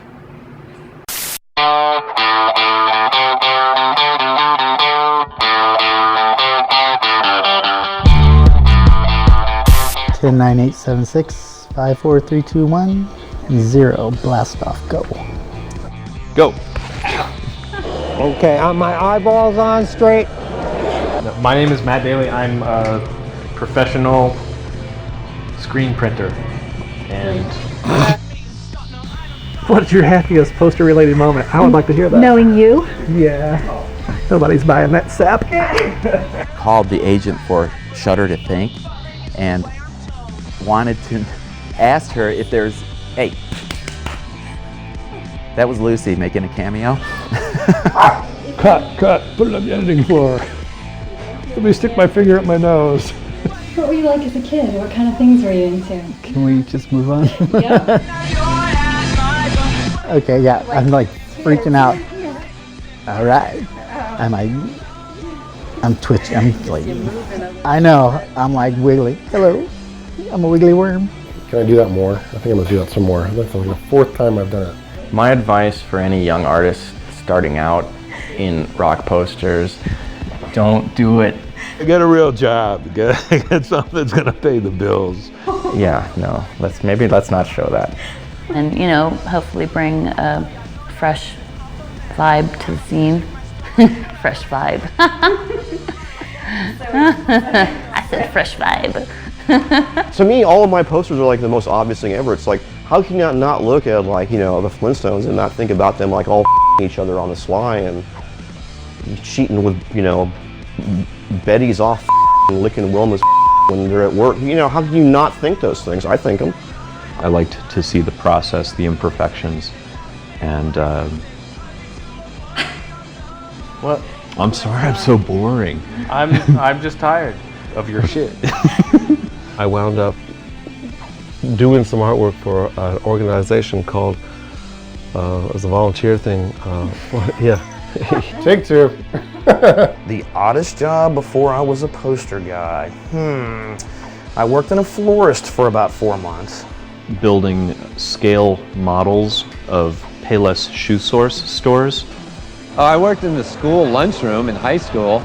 Ten 9876 54321 0. Blast off. Go. Go. Okay, are my eyeballs on straight? My name is Matt Daly. I'm a professional screen printer. And What's your happiest poster-related moment? I would like to hear that. Knowing you? Yeah. Nobody's buying that sap. Called the agent for Shudder to Think and wanted to ask her if there's, hey, that was Lucy making a cameo. Cut, put it on the editing floor. Let me stick my finger up my nose. What were you like as a kid? What kind of things were you into? Can we just move on? Yep. Okay, yeah, I'm like freaking out. All right. I'm twitching. I'm like, I know. I'm like wiggly. Hello. I'm a wiggly worm. Can I do that more? I think I'm gonna do that some more. That's like the 4th time I've done it. My advice for any young artist starting out in rock posters, don't do it. Get a real job. Get something that's gonna pay the bills. Yeah, no, let's not show that. And, you know, hopefully bring a fresh vibe to the scene. Fresh vibe. I said fresh vibe. To me, all of my posters are like the most obvious thing ever. It's like, how can you not look at like, you know, the Flintstones and not think about them like all each other on the sly and cheating with, you know, Betty's off and licking Wilma's when they're at work. You know, how can you not think those things? I think them. I liked to see the process, the imperfections, and what? I'm sorry, I'm so boring. I'm just tired of your shit. I wound up doing some artwork for an organization called, it was a volunteer thing. Yeah. Take 2. The oddest job before I was a poster guy. I worked in a florist for about 4 months. Building scale models of Payless shoe stores. Oh, I worked in the school lunchroom in high school.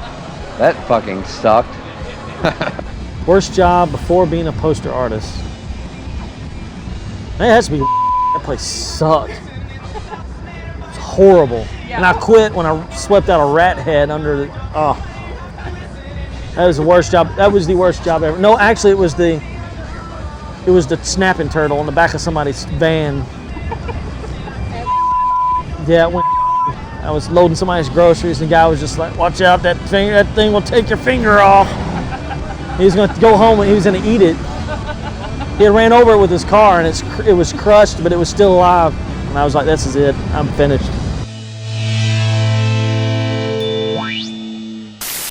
That fucking sucked. Worst job before being a poster artist. Man, it has to be that place sucked. It's horrible. And I quit when I swept out a rat head under the, that was the worst job. That was the worst job ever. No, actually it was the snapping turtle on the back of somebody's van. Yeah, it went. I was loading somebody's groceries and the guy was just like, watch out, that thing will take your finger off. He was going to go home and he was going to eat it. He had ran over it with his car and it was crushed, but it was still alive. And I was like, this is it, I'm finished.